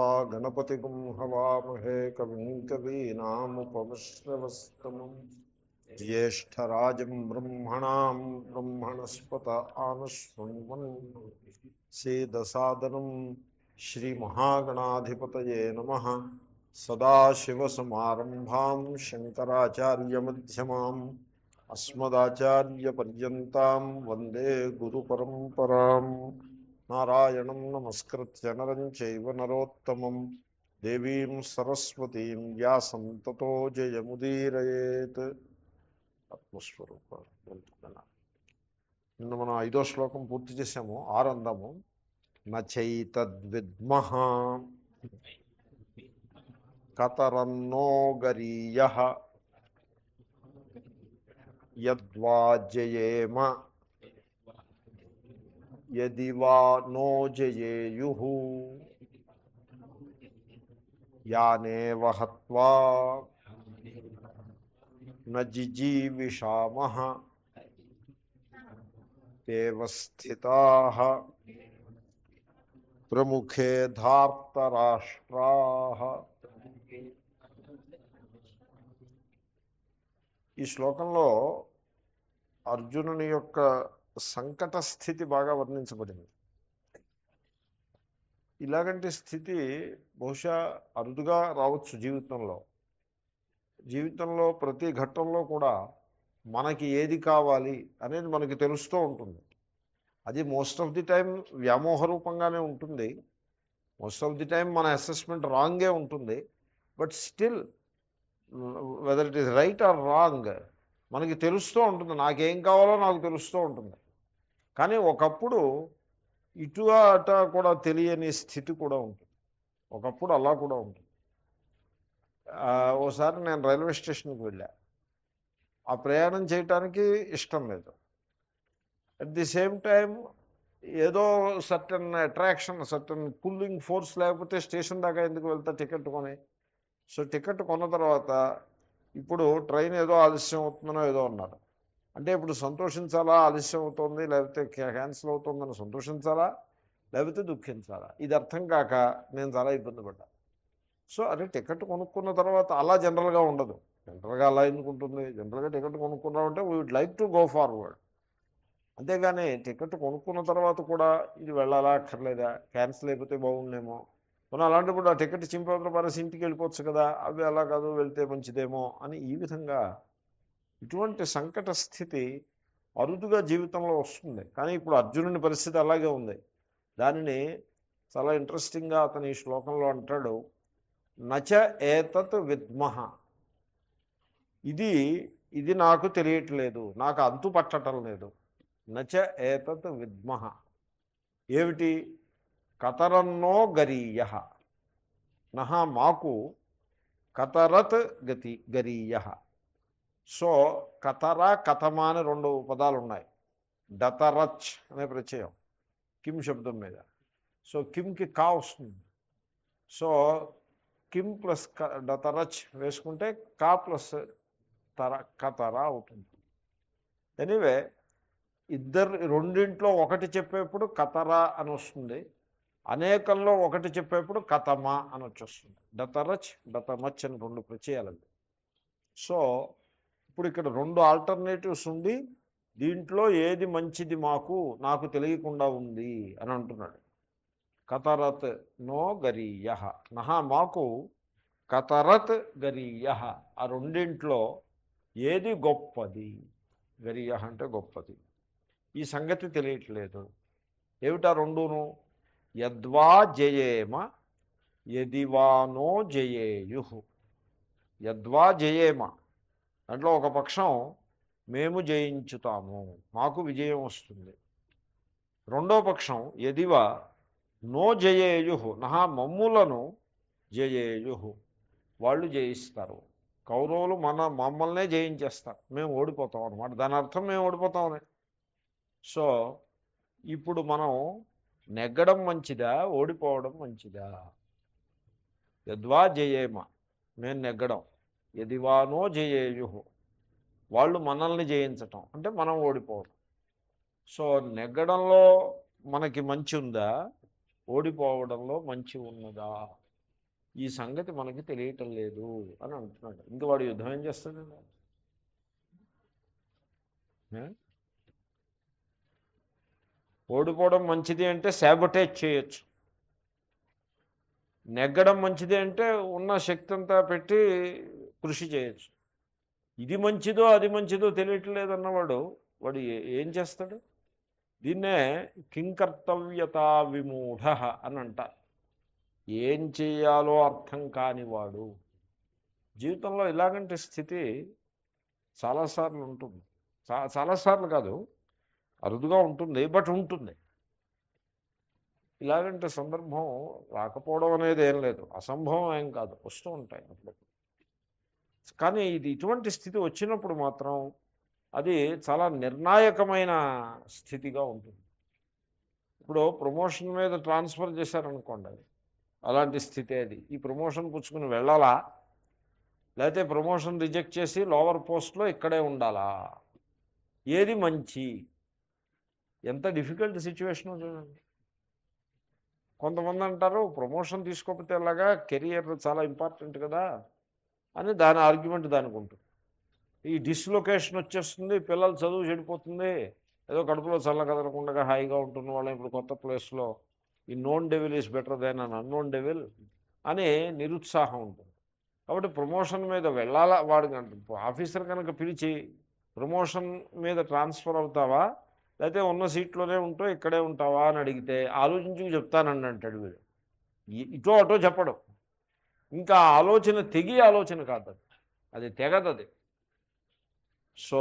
त्वा गणपतिगुं हवामहे कविं कवीनामुपमश्रवस्तमम् ज्येष्ठराजं ब्रह्मणां ब्रह्मणस्पत आनशृण्वन् सेदसादनं श्रीमहागणाधिपतये नमः। सदाशिवसमारम्भां शङ्कराचार्यमध्यमाम् अस्मदाचार्यपर्यन्तां वन्दे गुरुपरम्पराम्। नारायणं नमस्कृत्य नरं चैव नरोत्तमं देवीं सरस्वतीं व्यासं ततो जयमुदीरयेत्। ఆత్మస్వరూప నిన్న మనం 5వ శ్లోకం పూర్తి చేసాము. 6 అందాము. నచైతద్విద్మః కతరన్నో గరీయః యద్వా జయేమ యది వా నో జయేయుః యానేవ హత్వా నజిజీవిషామః తేవ స్థితాః ప్రముఖే ధార్తరాష్ట్రాః. ఈ శ్లోకంలో అర్జునుని యొక్క సంకట స్థితి బాగా వర్ణించబడింది. ఇలాగంటి స్థితి బహుశా అరుదుగా రావచ్చు జీవితంలో ప్రతి ఘట్టంలో కూడా మనకి ఏది కావాలి అనేది మనకి తెలుస్తూ ఉంటుంది. అది మోస్ట్ ఆఫ్ ది టైం వ్యామోహ రూపంగానే ఉంటుంది. మోస్ట్ ఆఫ్ ది టైం మన అసెస్మెంట్ రాంగే ఉంటుంది. But still whether it is right are wrong మనకి తెలుస్తూ ఉంటుంది. నాకేం కావాలో నాకు తెలుస్తూ ఉంటుంది. కానీ ఒకప్పుడు ఇటు అట కూడా తెలియని స్థితి కూడా ఉంటుంది. ఒకప్పుడు అలా కూడా ఉంటుంది. ఓసారి నేను రైల్వే స్టేషన్కి వెళ్ళా. ఆ ప్రయాణం చేయటానికి ఇష్టం లేదు. అట్ ది సేమ్ టైం ఏదో certain attraction, certain pulling force లేకపోతే స్టేషన్ దాకా ఎందుకు వెళ్తా టికెట్ కొని. సో టికెట్ కొన్న తర్వాత ఇప్పుడు ట్రైన్ ఏదో ఆలస్యం అవుతుందనో ఏదో అన్నారు. అంటే ఇప్పుడు సంతోషించాలా, ఆలస్యం అవుతుంది లేకపోతే క్యాన్సిల్ అవుతుందని సంతోషించాలా లేకపోతే దుఃఖించాలా, ఇది అర్థం కాక నేను చాలా ఇబ్బంది పడ్డా. సో అదే టికెట్ కొనుక్కున్న తర్వాత అలా జనరల్గా ఉండదు. జనరల్గా అలా ఎందుకుంటుంది? జనరల్గా టికెట్ కొనుక్కున్నామంటే we would like to go forward. అంతేగాని టికెట్ కొనుక్కున్న తర్వాత కూడా ఇది వెళ్ళాలా అక్కర్లేదా, క్యాన్సిల్ అయిపోతే బాగుండేమో, మనం అలాంటప్పుడు ఆ టికెట్ చింపవతల పారేసి ఇంటికి వెళ్ళిపోవచ్చు కదా, అవి అలా కాదు వెళ్తే మంచిదేమో అని ఈ విధంగా ఇటువంటి సంకట స్థితి అరుదుగా జీవితంలో వస్తుంది. కానీ ఇప్పుడు అర్జునుని పరిస్థితి అలాగే ఉంది. దానిని చాలా ఇంట్రెస్టింగ్గా అతను ఈ శ్లోకంలో అంటాడు. నచ ఏతత్ విద్మః, ఇది నాకు తెలియట్లేదు, నాకు అంతు పట్టడం లేదు. నచ ఏతత్ విద్మః, ఏమిటి? కతరన్నో గరీయః నహ మాకు కతరత్ గరీయః. సో కతర కథమ అని 2 పదాలు ఉన్నాయి. డతరచ్ అనే ప్రత్యయం కిం శబ్దం మీద. సో కింకి కా వస్తుంది. సో కిం ప్లస్ డతరచ్ వేసుకుంటే కా ప్లస్ తర కతర అవుతుంది. ఎనీవే రెండింట్లో ఒకటి చెప్పేప్పుడు కతర అని వస్తుంది, అనేకంలో ఒకటి చెప్పేప్పుడు కథమ అని వచ్చేస్తుంది. డతరచ్ డతమచ్ అని 2 ప్రత్యయాలండి. సో ఇప్పుడు ఇక్కడ 2 ఆల్టర్నేటివ్స్ ఉండి దీంట్లో ఏది మంచిది నాకు తెలియకుండా ఉంది అని అంటున్నాడు. కతరత్ నో గరీయః నహ మాకు కతరత్ గరీయః, ఆ రెండింట్లో ఏది గొప్పది? గరీయః అంటే గొప్పది. ఈ సంగతి తెలియట్లేదు. ఏమిటా రెండును? యద్వా జయేమ యదివానో జయేయు. యద్వా జయేమ దాంట్లో ఒక పక్షం మేము జయించుతాము, మాకు విజయం వస్తుంది. రెండో పక్షం యదివా నో జయేయు నహ మమ్ములను జయేయు, వాళ్ళు జయిస్తారు. కౌరవులు మమ్మల్నే జయించేస్తారు, మేము ఓడిపోతాం అన్నమాట. దాని అర్థం మేము ఓడిపోతామని. సో ఇప్పుడు మనం నెగ్గడం మంచిదా, ఓడిపోవడం మంచిదా? యద్వా జయేమ మేము నెగ్గడం, యదివానో జయేయు వాళ్ళు మనల్ని జయించటం అంటే మనం ఓడిపోవడం. సో నెగ్గడంలో మనకి మంచి ఉందా, ఓడిపోవడంలో మంచి ఉన్నదా? ఈ సంగతి మనకి తెలియటం లేదు అని అంటున్నాడు. ఇంక వాడు యుద్ధం ఏం చేస్తాడండి? ఓడిపోవడం మంచిది అంటే శాబొటేజ్ చేయొచ్చు, నెగ్గడం మంచిది అంటే ఉన్న శక్తి అంతా పెట్టి కృషి చేయొచ్చు. ఇది మంచిదో అది మంచిదో తెలియట్లేదన్నవాడు వాడు ఏం చేస్తాడు? దీన్నే కింకర్తవ్యతా విమూఢ అని అంట. ఏం చేయాలో అర్థం కానివాడు. జీవితంలో ఇలాగంటి స్థితి చాలాసార్లు ఉంటుంది. చాలాసార్లు కాదు, అరుదుగా ఉంటుంది, బట్ ఉంటుంది. ఇలాగంటే సందర్భం రాకపోవడం అనేది ఏం లేదు, అసంభవం ఏం కాదు, వస్తూ ఉంటాయి అప్పుడు. కానీ ఇది ఇటువంటి స్థితి వచ్చినప్పుడు మాత్రం అది చాలా నిర్ణాయకమైన స్థితిగా ఉంటుంది. ఇప్పుడు ప్రమోషన్ మీద ట్రాన్స్ఫర్ చేశారనుకోండి, అలాంటి స్థితి అది. ఈ ప్రమోషన్ పుచ్చుకుని వెళ్ళాలా, లేకపోతే ప్రమోషన్ రిజెక్ట్ చేసి లోవర్ పోస్ట్లో ఇక్కడే ఉండాలా, ఏది మంచి? ఎంత డిఫికల్ట్ సిచ్యువేషన్ చూడండి. కొంతమంది అంటారు ప్రమోషన్ తీసుకోకపోతే ఎలాగా, కెరియర్ చాలా ఇంపార్టెంట్ కదా అని దాని ఆర్గ్యుమెంట్ దానికి ఉంటుంది. ఈ డిస్లొకేషన్ వచ్చేస్తుంది, పిల్లలు చదువు చెడిపోతుంది, ఏదో కడుపులో చల్లకదలకుండా హాయిగా ఉంటున్న వాళ్ళని ఇప్పుడు కొత్త ప్లేస్లో ఈ known devil is better than an unknown devil అని నిరుత్సాహం ఉంటుంది. కాబట్టి ప్రమోషన్ మీద వెళ్ళాలా, వాడు ఆఫీసర్ కనుక పిలిచి ప్రమోషన్ మీద ట్రాన్స్ఫర్ అవుతావా లేకపోతే ఉన్న సీట్లోనే ఉంటూ ఇక్కడే ఉంటావా అని అడిగితే ఆలోచించి చెప్తానండి అంటాడు వీడు. ఇటో అటో చెప్పడం. ఇంకా ఆలోచన తెగి ఆలోచన కాదు, అది తెగదది. సో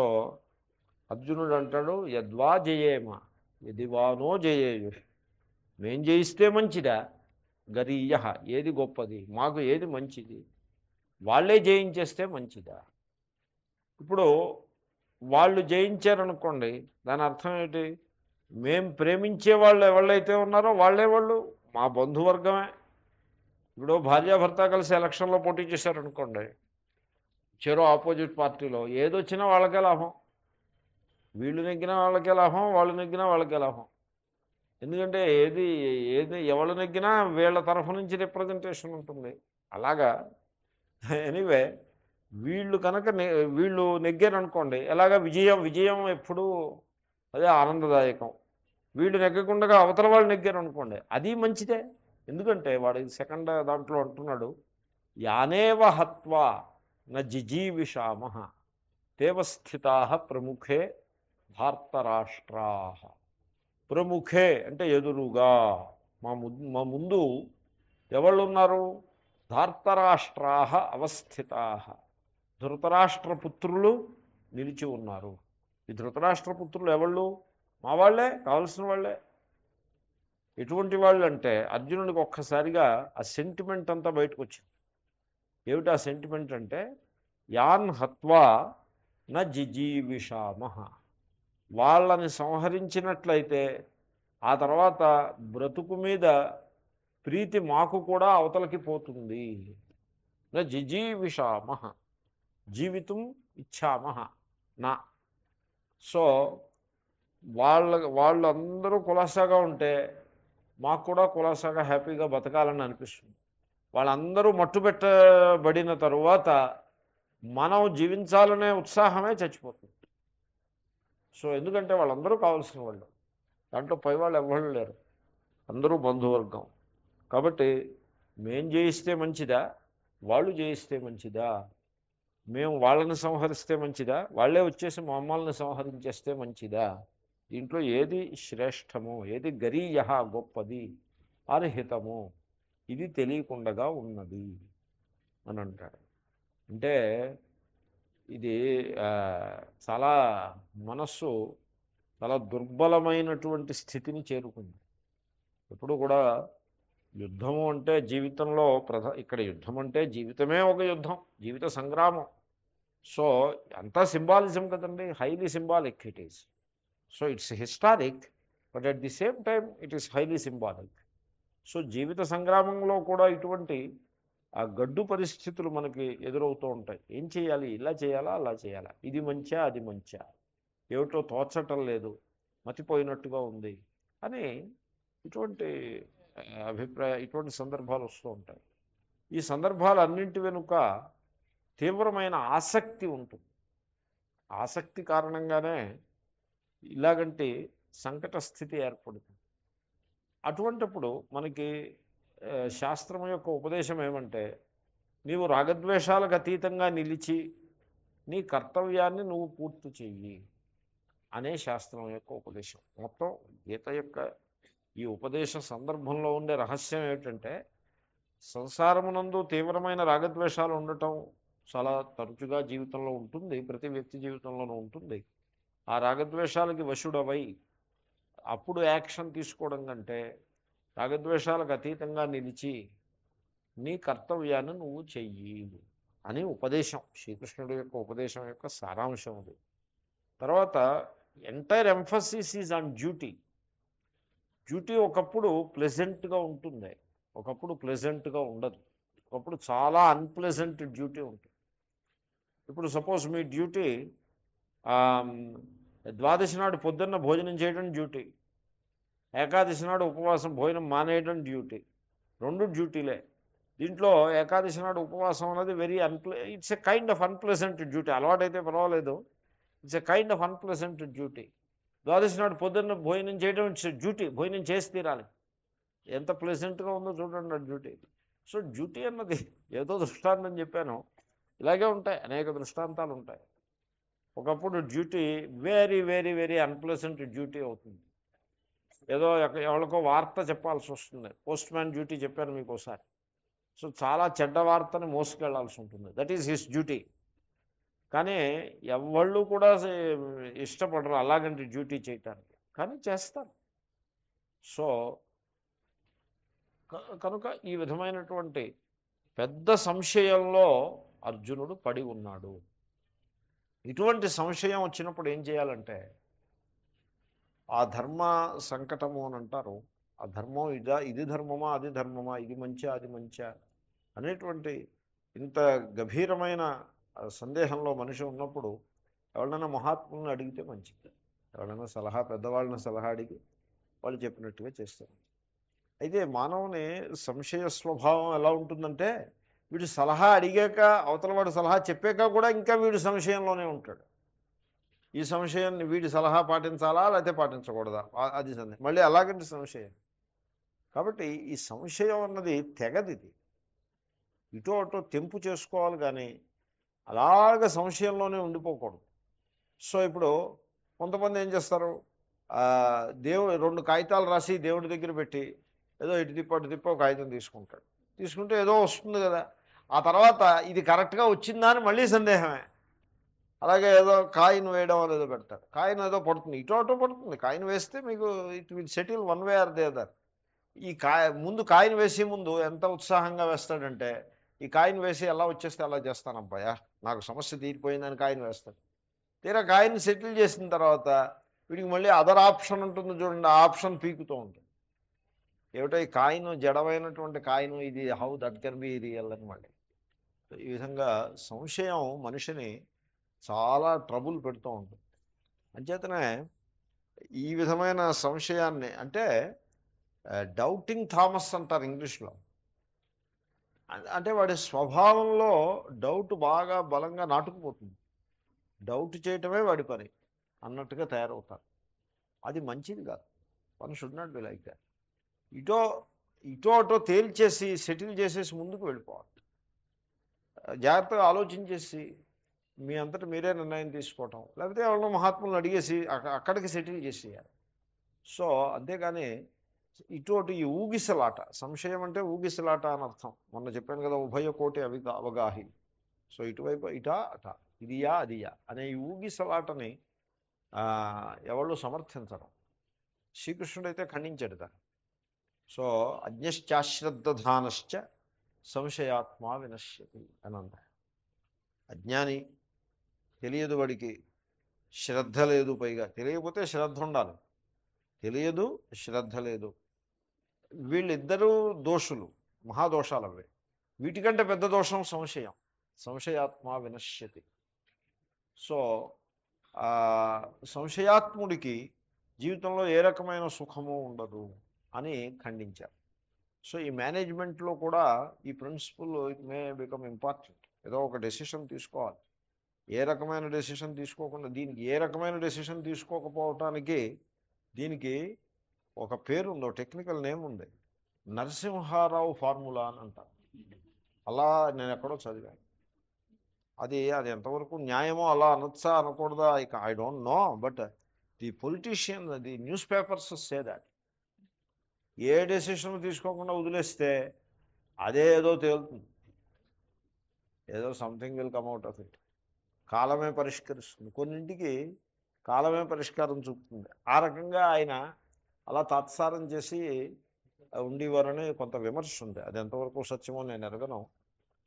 అర్జునుడు అంటాడు, యద్వా జయేమ యదివానో జయేయు. మేం జయిస్తే మంచిదా, గరీయ ఏది గొప్పది, మాకు ఏది మంచిది, వాళ్ళే జయించేస్తే మంచిదా. ఇప్పుడు వాళ్ళు జయించారనుకోండి, దాని అర్థం ఏంటి? మేం ప్రేమించే వాళ్ళు ఎవళ్ళైతే ఉన్నారో వాళ్ళే వాళ్ళు మా బంధువర్గమే. ఇప్పుడు భార్యాభర్త కలిసి ఎలక్షన్లో పోటీ చేశారనుకోండి, చెరో ఆపోజిట్ పార్టీలో, ఏదొచ్చినా వాళ్ళకే లాభం. వీళ్ళు నెగ్గినా వాళ్ళకే లాభం, వాళ్ళు నెగ్గినా వాళ్ళకే లాభం. ఎందుకంటే ఏది ఎవరు నెగ్గినా వీళ్ళ తరఫు నుంచి రిప్రజెంటేషన్ ఉంటుంది. అలాగా ఎనీవే వీళ్ళు కనుక వీళ్ళు నెగ్గారనుకోండి, ఎలాగ విజయం ఎప్పుడూ అదే ఆనందదాయకం. వీళ్ళు నెగ్గకుండా అవతల వాళ్ళు నెగ్గారనుకోండి, అది మంచిదే. ఎందుకంటే వాడు సెకండ్ దాంట్లో అంటున్నాడు, యానేవ హత్వా న జిజీవిషామ తేవస్థితా ప్రముఖే భారతరాష్ట్రా. ప్రముఖే అంటే ఎదురుగా, మా ముందు ఎవళ్ళు ఉన్నారు? ధార్తరాష్ట్రా అవస్థితా, ధృతరాష్ట్రపుత్రులు నిలిచి ఉన్నారు. ఈ ధృతరాష్ట్రపుత్రులు ఎవళ్ళు? మా వాళ్ళే, కావలసిన వాళ్ళే. ఎటువంటి వాళ్ళు అంటే అర్జునుడికి ఒక్కసారిగా ఆ సెంటిమెంట్ అంతా బయటకు వచ్చింది. ఏమిటి ఆ సెంటిమెంట్ అంటే, యాన్ హత్వా న జిజీవిషామ. వాళ్ళని సంహరించినట్లయితే ఆ తర్వాత బ్రతుకు మీద ప్రీతి మాకు కూడా అవతలకి పోతుంది. నా జిజీవిషామ, జీవితం ఇచ్చామహ నా. సో వాళ్ళందరూ కులాసాగా ఉంటే మాకు కూడా కులాసాగా హ్యాపీగా బతకాలని అనిపిస్తుంది. వాళ్ళందరూ మట్టుబెట్టబడిన తరువాత మనం జీవించాలనే ఉత్సాహమే చచ్చిపోతుంది. సో ఎందుకంటే వాళ్ళందరూ కావాల్సిన వాళ్ళు, దాంట్లో పై వాళ్ళు ఎవరు లేరు, అందరూ బంధువర్గం. కాబట్టి మేం జయిస్తే మంచిదా, వాళ్ళు జయిస్తే మంచిదా, మేము వాళ్ళని సంహరిస్తే మంచిదా, వాళ్ళే వచ్చేసి మమ్మల్ని సంహరించేస్తే మంచిదా, దీంట్లో ఏది శ్రేష్టము, ఏది గరీయ గొప్పది అర్హితము, ఇది తెలియకుండా ఉన్నది అని అంటాడు. అంటే ఇది చాలా మనస్సు చాలా దుర్బలమైనటువంటి స్థితిని చేరుకుంది. ఎప్పుడు కూడా యుద్ధము అంటే జీవితంలో ఇక్కడ యుద్ధం అంటే జీవితమే ఒక యుద్ధం, జీవిత సంగ్రామం. సో అంతా సింబాలిజం కదండి, highly symbolic it is. So it's historic, but at the same time it is highly symbolic. So జీవిత సంగ్రామంలో కూడా ఇటువంటి ఆ గడ్డు పరిస్థితులు మనకి ఎదురవుతూ ఉంటాయి. ఏం చేయాలి, ఇలా చేయాలా అలా చేయాలా, ఇది మంచా అది మంచా, ఏమిటో తోచటం లేదు, మతిపోయినట్టుగా ఉంది అని ఇటువంటి ఇటువంటి సందర్భాలు వస్తూ ఉంటాయి. ఈ సందర్భాలన్నింటి వెనుక తీవ్రమైన ఆసక్తి ఉంటుంది. ఆసక్తి కారణంగానే ఇలాగంటి సంకట స్థితి ఏర్పడుతుంది. అటువంటిప్పుడు మనకి శాస్త్రం యొక్క ఉపదేశం ఏమంటే, నీవు రాగద్వేషాలకు అతీతంగా నిలిచి నీ కర్తవ్యాన్ని నువ్వు పూర్తి చెయ్యి అనే శాస్త్రం యొక్క ఉపదేశం. మొత్తం గీత యొక్క ఈ ఉపదేశ సందర్భంలో ఉండే రహస్యం ఏమిటంటే, సంసారమునందు తీవ్రమైన రాగద్వేషాలు ఉండటం చాలా తరచుగా జీవితంలో ఉంటుంది, ప్రతి వ్యక్తి జీవితంలోనూ ఉంటుంది. ఆ రాగద్వేషాలకి వశుడవై అప్పుడు యాక్షన్ తీసుకోవడం కంటే రాగద్వేషాలకు అతీతంగా నిలిచి నీ కర్తవ్యాన్ని నువ్వు చెయ్యి అని ఉపదేశం, శ్రీకృష్ణుడి యొక్క ఉపదేశం యొక్క సారాంశం అది. తర్వాత entire emphasis is on duty. Duty ఒకప్పుడు ప్లెజెంట్గా ఉంటుంది, ఒకప్పుడు ప్లెజెంట్గా ఉండదు, ఒకప్పుడు చాలా అన్ప్లెజెంట్ డ్యూటీ ఉంటుంది. ఇప్పుడు సపోజ్ మీ డ్యూటీ ద్వాదశి నాడు పొద్దున్న భోజనం చేయడం డ్యూటీ, ఏకాదశి నాడు ఉపవాసం భోజనం మానేయడం డ్యూటీ. రెండు డ్యూటీలే. దీంట్లో ఏకాదశి నాడు ఉపవాసం అనేది it's a kind of unpleasant duty. అలవాటైతే పర్వాలేదు, it's a kind of unpleasant duty. ద్వాదశి నాడు పొద్దున్న భోజనం చేయడం ఇట్స్ డ్యూటీ, భోజనం చేసి తీరాలి. ఎంత ప్లెజెంట్గా ఉందో చూడండి ఆ డ్యూటీ. సో డ్యూటీ అన్నది ఏదో దృష్టాంతం చెప్పాను, ఇలాగే ఉంటాయి, అనేక దృష్టాంతాలు ఉంటాయి. ఒకప్పుడు duty very very very unpleasant duty అవుతుంది. ఏదో ఎవరికో వార్త చెప్పాల్సి వస్తుంది, పోస్ట్ మ్యాన్ డ్యూటీ చెప్పాను మీకు ఒకసారి. సో చాలా చెడ్డ వార్తని మోసుకెళ్లాల్సి ఉంటుంది, దట్ ఈజ్ హిస్ డ్యూటీ. కానీ ఎవళ్ళు కూడా ఇష్టపడరు అలాగంటి డ్యూటీ చేయటానికి, కానీ చేస్తారు. సో కనుక ఈ విధమైనటువంటి పెద్ద సంశయంలో అర్జునుడు పడి ఉన్నాడు. ఇటువంటి సంశయం వచ్చినప్పుడు ఏం చేయాలంటే, ఆ ధర్మ సంకటము అని అంటారు, ఆ ధర్మం ఇది ధర్మమా అది ధర్మమా, ఇది మంచా అది మంచా అనేటువంటి ఇంత గభీరమైన సందేహంలో మనిషి ఉన్నప్పుడు ఎవరైనా మహాత్ములను అడిగితే మంచిది. ఎవరైనా పెద్దవాళ్ళని సలహా అడిగి వాళ్ళు చెప్పినట్టుగా చేస్తారు. అయితే మానవుని సంశయ స్వభావం ఎలా ఉంటుందంటే, వీడు సలహా అడిగాక అవతల వాడు సలహా చెప్పాక కూడా ఇంకా వీడు సంశయంలోనే ఉంటాడు. ఈ సంశయాన్ని వీడి సలహా పాటించాలా లేకపోతే పాటించకూడదా, అది సందేహం, మళ్ళీ అలాగంటి సంశయం. కాబట్టి ఈ సంశయం అన్నది తెగది. ఇటో అటో తెంపు చేసుకోవాలి, కానీ అలాగ సంశయంలోనే ఉండిపోకూడదు. సో ఇప్పుడు కొంతమంది ఏం చేస్తారు, రెండు కాగితాలు రాసి దేవుడి దగ్గర పెట్టి ఏదో ఇటు తిప్ప ఒక కాగితం తీసుకుంటే ఏదో వస్తుంది కదా, ఆ తర్వాత ఇది కరెక్ట్గా వచ్చిందా అని మళ్ళీ సందేహమే. అలాగే ఏదో కాయిన్ వేయడం అనేదో పెడతారు, కాయిన్ ఏదో పడుతుంది, ఇటో అటో పడుతుంది. కాయిన్ వేస్తే మీకు it will settle one way or the other. ఈ ముందు కాయిన్ వేసే ముందు ఎంత ఉత్సాహంగా వేస్తాడంటే, ఈ కాయిన్ వేసి ఎలా వచ్చేస్తే అలా చేస్తానబ్బాయా, నాకు సమస్య తీరిపోయిందని కాయిన్ వేస్తాడు. తీరా కాయిన్ సెటిల్ చేసిన తర్వాత వీడికి మళ్ళీ అదర్ ఆప్షన్ ఉంటుంది చూడండి, ఆ ఆప్షన్ పీకుతూ ఉంటుంది. ఏమిటో ఈ కాయిన్ జడమైనటువంటి కాయిన్, ఇది how that can be real అని. మళ్ళీ ఈ విధంగా సంశయం మనిషిని చాలా ట్రబుల్ పెడుతూ ఉంటుంది. అంచేతనే ఈ విధమైన సంశయాన్ని, అంటే డౌటింగ్ థామస్ అంటారు ఇంగ్లీష్లో. అంటే వాడి స్వభావంలో డౌట్ బాగా బలంగా నాటుకుపోతుంది, డౌట్ చేయటమే వాడి పని అన్నట్టుగా తయారవుతారు. అది మంచిది కాదు. One should not be like that. ఇటో అటో తేల్చేసి సెటిల్ చేసేసి ముందుకు వెళ్ళిపోవాలి. జాగ్రత్తగా ఆలోచించేసి మీ అంతటా మీరే నిర్ణయం తీసుకోవటం, లేకపోతే ఎవరినో మహాత్ములను అడిగేసి అక్కడికి సెటిల్ చేసేయాలి. సో అంతేగాని ఇటు అటు ఈ ఊగిసలాట, సంశయం అంటే ఊగిసలాట అని అర్థం. మొన్న చెప్పాను కదా, ఉభయ కోటి అవగాహి. సో ఇటువైపు ఇటా అట, ఇదియా అదియా అనే ఈ ఊగిసలాటని ఎవళ్ళు సమర్థించరు. శ్రీకృష్ణుడైతే ఖండించాడు దాన్ని. సో అజ్ఞశ్చాశ్రద్ధానశ్చ సంశయాత్మా వినశ్యతి అని అంటారు. అజ్ఞాని, తెలియదు, వాడికి శ్రద్ధ లేదు, పైగా తెలియకపోతే శ్రద్ధ ఉండాలి, తెలియదు శ్రద్ధ లేదు, వీళ్ళిద్దరూ దోషులు, మహాదోషాలు అవి. వీటికంటే పెద్ద దోషం సంశయం. సంశయాత్మా వినశ్యతి. సో సంశయాత్ముడికి జీవితంలో ఏ రకమైన సుఖము ఉండదు అని ఖండించారు. సో ఈ మేనేజ్మెంట్లో కూడా ఈ principle it may become important. ఏదో ఒక డెసిషన్ తీసుకోవాలి. ఏ రకమైన డెసిషన్ తీసుకోకుండా, దీనికి ఏ రకమైన డెసిషన్ తీసుకోకపోవటానికి దీనికి ఒక పేరు ఉంది, ఒక టెక్నికల్ నేమ్ ఉంది, నరసింహారావు ఫార్ములా అని అంటారు. అలా నేను ఎక్కడో చదివాను. అది అది ఎంతవరకు న్యాయమో, అలా అనొచ్చా అనకూడదా, I don't know. But the politician, the newspapers say that a decision తీసుకోకుండా వదిలేస్తే అదే ఏదో తేలుతుంది, ఏదో something will come out of it. కాలమే పరిష్కరిస్తుంది, కొన్నింటికి కాలమే పరిష్కారం చూపుతుంది. ఆ రకంగా ఆయన అలా తాత్సారం చేసి ఉండేవారని కొంత విమర్శ ఉంది. అది ఎంతవరకు సత్యమో నేను ఎరగను.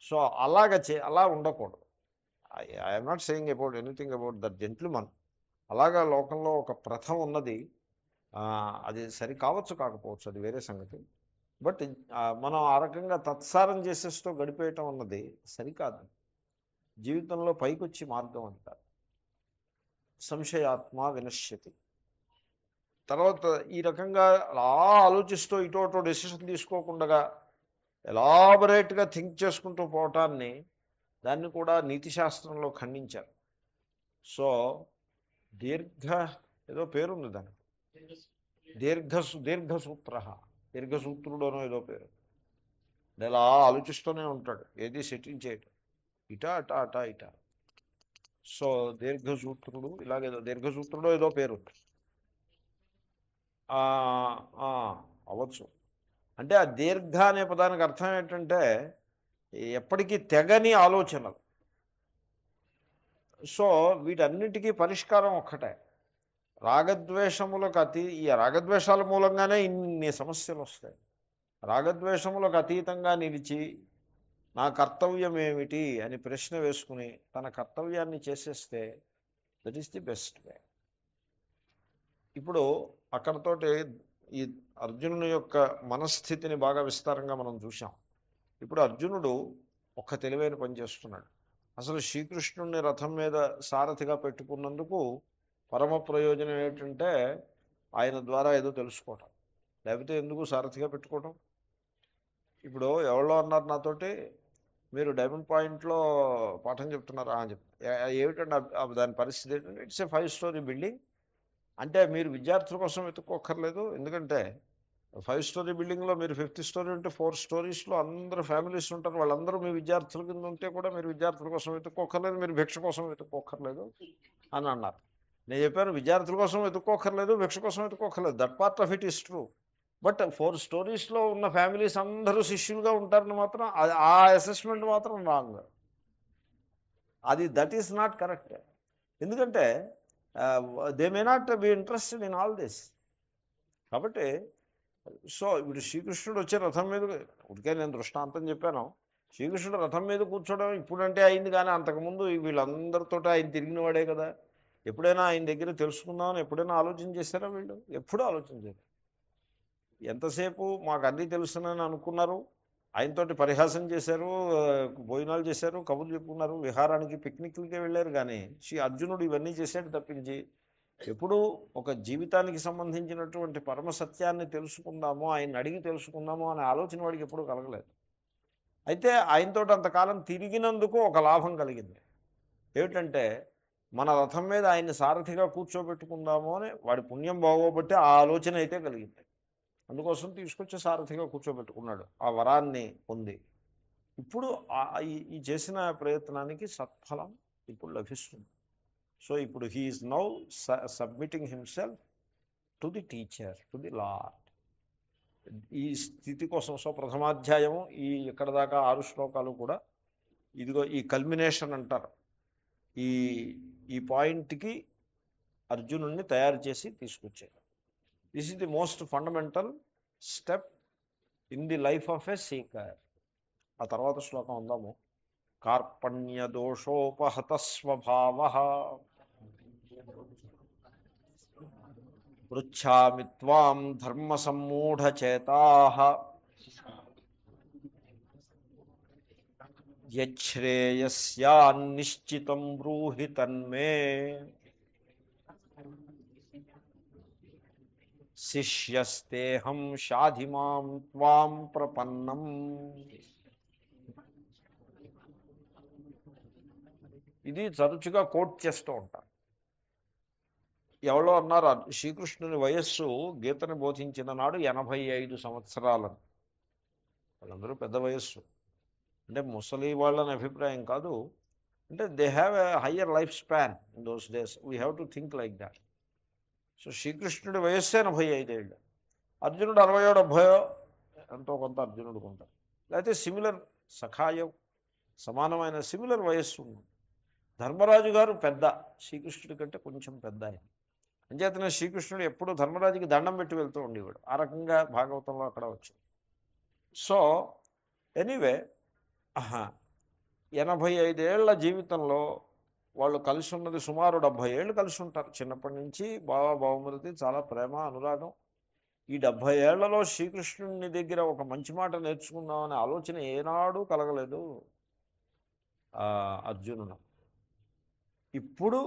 సో అలా ఉండకూడదు. I'm not saying about anything about that gentleman. అలాగా లోకంలో ఒక ప్రథ ఉన్నది. అది సరి కావచ్చు, కాకపోవచ్చు, అది వేరే సంగతి. బట్ మనం ఆ రకంగా తత్సారం చేసేస్తూ గడిపేయటం అన్నది సరికాదు. జీవితంలో పైకొచ్చి మార్గం అంటారు. సంశయాత్మ వినశ్యతి. తర్వాత ఈ రకంగా అలా ఆలోచిస్తూ ఇటోటో డెసిషన్ తీసుకోకుండా ఎలాబరేట్గా థింక్ చేసుకుంటూ పోవటాన్ని, దాన్ని కూడా నీతిశాస్త్రంలో ఖండించారు. సో ఏదో పేరుంది దానికి, దీర్ఘసూత్రుడు అనో ఏదో పేరు. ఇలా ఆలోచిస్తూనే ఉంటాడు, ఏది సెటిల్ చేయటం, ఇటా అటా అటా ఇటా. సో దీర్ఘసూత్రుడు, ఇలాగేదో దీర్ఘసూత్రుడు ఏదో పేరు అవ్వచ్చు. అంటే ఆ దీర్ఘ అనే పదానికి అర్థం ఏంటంటే ఎప్పటికీ తెగని ఆలోచనలు. సో వీటన్నిటికీ పరిష్కారం ఒక్కటే. రాగద్వేషములకు ఈ రాగద్వేషాల మూలంగానే ఇన్ని సమస్యలు వస్తాయి. రాగద్వేషములకు అతీతంగా నిలిచి నా కర్తవ్యం ఏమిటి అని ప్రశ్న వేసుకుని తన కర్తవ్యాన్ని చేసేస్తే that is the best way. ఇప్పుడు అక్కడతోటి ఈ అర్జునుని యొక్క మనస్థితిని బాగా విస్తారంగా మనం చూసాం. ఇప్పుడు అర్జునుడు ఒక్క తెలివైన పని చేస్తున్నాడు. అసలు శ్రీకృష్ణుడిని రథం మీద సారథిగా పెట్టుకున్నందుకు పరమ ప్రయోజనం ఏమిటంటే ఆయన ద్వారా ఏదో తెలుసుకోవటం. లేకపోతే ఎందుకు సారథిగా పెట్టుకోవటం? ఇప్పుడు ఎవరో అన్నారు నాతోటి, మీరు డైమండ్ పాయింట్లో పాఠం చెప్తున్నారా అని ఏమిటండి దాని పరిస్థితి ఏంటంటే, ఇట్స్ ఏ 5 స్టోరీ బిల్డింగ్. అంటే మీరు విద్యార్థుల కోసం వెతుక్కోక్కర్లేదు, ఎందుకంటే 5 స్టోరీ బిల్డింగ్లో మీరు 5th స్టోరీ ఉంటే 4 స్టోరీస్లో అందరూ ఫ్యామిలీస్ ఉంటారు, వాళ్ళందరూ మీ విద్యార్థుల కింద ఉంటే కూడా మీరు విద్యార్థుల కోసం వెతుక్కోక్కర్లేదు, మీరు భిక్ష కోసం వెతుక్కోక్కర్లేదు అని అన్నారు. నేను చెప్పాను, విద్యార్థుల కోసం వెతుక్కోక్కర్లేదు, భిక్ష కోసం వెతుక్కోక్కర్లేదు, that part of it is true. But 4 స్టోరీస్లో ఉన్న ఫ్యామిలీస్ అందరూ శిష్యులుగా ఉంటారని మాత్రం ఆ అసెస్మెంట్ మాత్రం wrong. That is not correct. ఎందుకంటే they may not be interested in all this. కాబట్టి సో ఇప్పుడు శ్రీకృష్ణుడు వచ్చే రథం మీద, ఉడికే నేను దృష్టాంతం చెప్పాను, శ్రీకృష్ణుడు రథం మీద కూర్చోవడం ఇప్పుడంటే అయింది, కానీ అంతకుముందు వీళ్ళందరితో ఆయన తిరిగిన వాడే కదా. ఎప్పుడైనా ఆయన దగ్గర తెలుసుకుందామని ఎప్పుడైనా ఆలోచన చేశారా వీళ్ళు? ఎప్పుడూ ఆలోచన చేయరు. ఎంతసేపు మాకు అన్నీ తెలుసునని అనుకున్నారు, ఆయనతోటి పరిహాసం చేశారు, భోజనాలు చేశారు, కబుర్లు చెప్పుకున్నారు, విహారానికి పిక్నిక్లకే వెళ్ళారు. కానీ అర్జునుడు ఇవన్నీ చేశాడు తప్పించి ఎప్పుడూ ఒక జీవితానికి సంబంధించినటువంటి పరమ సత్యాన్ని తెలుసుకుందామో, ఆయన అడిగి తెలుసుకుందామో అనే ఆలోచన వాడికి ఎప్పుడూ కలగలేదు. అయితే ఆయనతో అంతకాలం తిరిగినందుకు ఒక లాభం కలిగింది. ఏమిటంటే మన రథం మీద ఆయన్ని సారథిగా కూర్చోబెట్టుకుందామో అని వాడి పుణ్యం బాగోబట్టి ఆ ఆలోచన అయితే కలిగింది. అందుకోసం తీసుకొచ్చి సారథిగా కూర్చోబెట్టుకున్నాడు, ఆ వరాన్ని పొంది. ఇప్పుడు ఈ చేసిన ప్రయత్నానికి సత్ఫలం ఇప్పుడు లభిస్తుంది. సో ఇప్పుడు he is now submitting himself to the teacher, to the lord. ఈ స్థితి కోసం సో ప్రథమాధ్యాయము ఇక్కడ దాకా 6 శ్లోకాలు కూడా ఇదిగో ఈ కల్మినేషన్ అంటారు. ఈ పాయింట్కి అర్జునుడిని తయారు చేసి తీసుకొచ్చారు. This is the most fundamental step in the life of a seeker. ఆ తర్వాత శ్లోకం ఉందాము. కార్పణ్య దోషోపహత స్వభావః పృచ్ఛామి త్వాం ధర్మ సమ్మూఢచేతాః యచ్ఛ్రేయస్యాన్నిశ్చితం బ్రూహి తన్మే శిష్యస్తేహం షాధిమాం త్వాం ప్రపన్నం. ఇది తరచుగా కోట్ చేస్తూ ఉంటారు. ఎవరో అన్నారు శ్రీకృష్ణుని వయస్సు గీతను బోధించిన నాడు 85 సంవత్సరాలని. వాళ్ళందరూ పెద్ద వయస్సు, అంటే ముసలి వాళ్ళని అభిప్రాయం కాదు, అంటే they have a higher life span in those days. We have to think like that. So శ్రీకృష్ణుడి వయస్సే 85 ఏళ్ళు. అర్జునుడు 60-70 ఎంతో కొంత అర్జునుడికి ఉంటారు, లేకపోతే సిమిలర్ సఖాయం సమానమైన సిమిలర్ వయస్సు ఉంది. ధర్మరాజు గారు పెద్ద, శ్రీకృష్ణుడి కంటే కొంచెం పెద్ద ఆయన. అంచేతనే శ్రీకృష్ణుడు ఎప్పుడూ ధర్మరాజుకి దండం పెట్టి వెళ్తూ ఉండేవాడు. ఆ రకంగా భాగవతంలో అక్కడ వచ్చింది. సో ఎనీవే 85 ఏళ్ల జీవితంలో వాళ్ళు కలిసి ఉన్నది సుమారు 70 ఏళ్ళు కలిసి ఉంటారు. చిన్నప్పటి నుంచి బావమృతి, చాలా ప్రేమ అనురాగం. ఈ 70 ఏళ్లలో శ్రీకృష్ణుని దగ్గర ఒక మంచి మాట నేర్చుకుందామనే ఆలోచన ఏనాడు కలగలేదు అర్జునుడు. ఇప్పుడు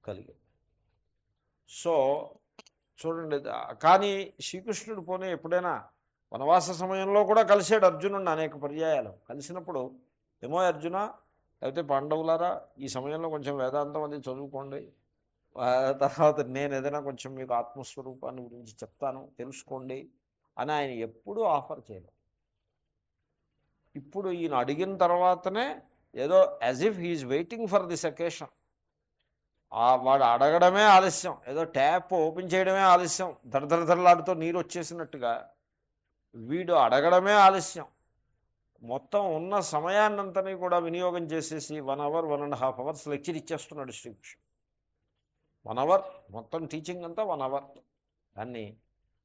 కలిగింది. సో చూడండి, కానీ శ్రీకృష్ణుడు పోనీ ఎప్పుడైనా వనవాస సమయంలో కూడా కలిసాడు అర్జునుడిని అనేక పర్యాయాలు. కలిసినప్పుడు ఏమో అర్జున, లేకపోతే పాండవులారా, ఈ సమయంలో కొంచెం వేదాంతం అది చదువుకోండి, తర్వాత నేను ఏదైనా కొంచెం మీకు ఆత్మస్వరూపాన్ని గురించి చెప్తాను, తెలుసుకోండి అని ఆయన ఎప్పుడూ ఆఫర్ చేయలేదు. ఇప్పుడు ఈయన అడిగిన తర్వాతనే ఏదో as if he's waiting for this occasion. వాడు అడగడమే ఆలస్యం, ఏదో ట్యాప్ ఓపెన్ చేయడమే ఆలస్యం, ధరధరధరలాడుతూ నీరు వచ్చేసినట్టుగా వీడు అడగడమే ఆలస్యం. మొత్తం ఉన్న సమయాన్నంతని కూడా వినియోగం చేసేసి 1 hour 1.5 hours లెక్చర్ ఇచ్చేస్తున్నాడు శ్రీకృష్ణుడు. 1 hour మొత్తం టీచింగ్ అంతా 1 hour. దాన్ని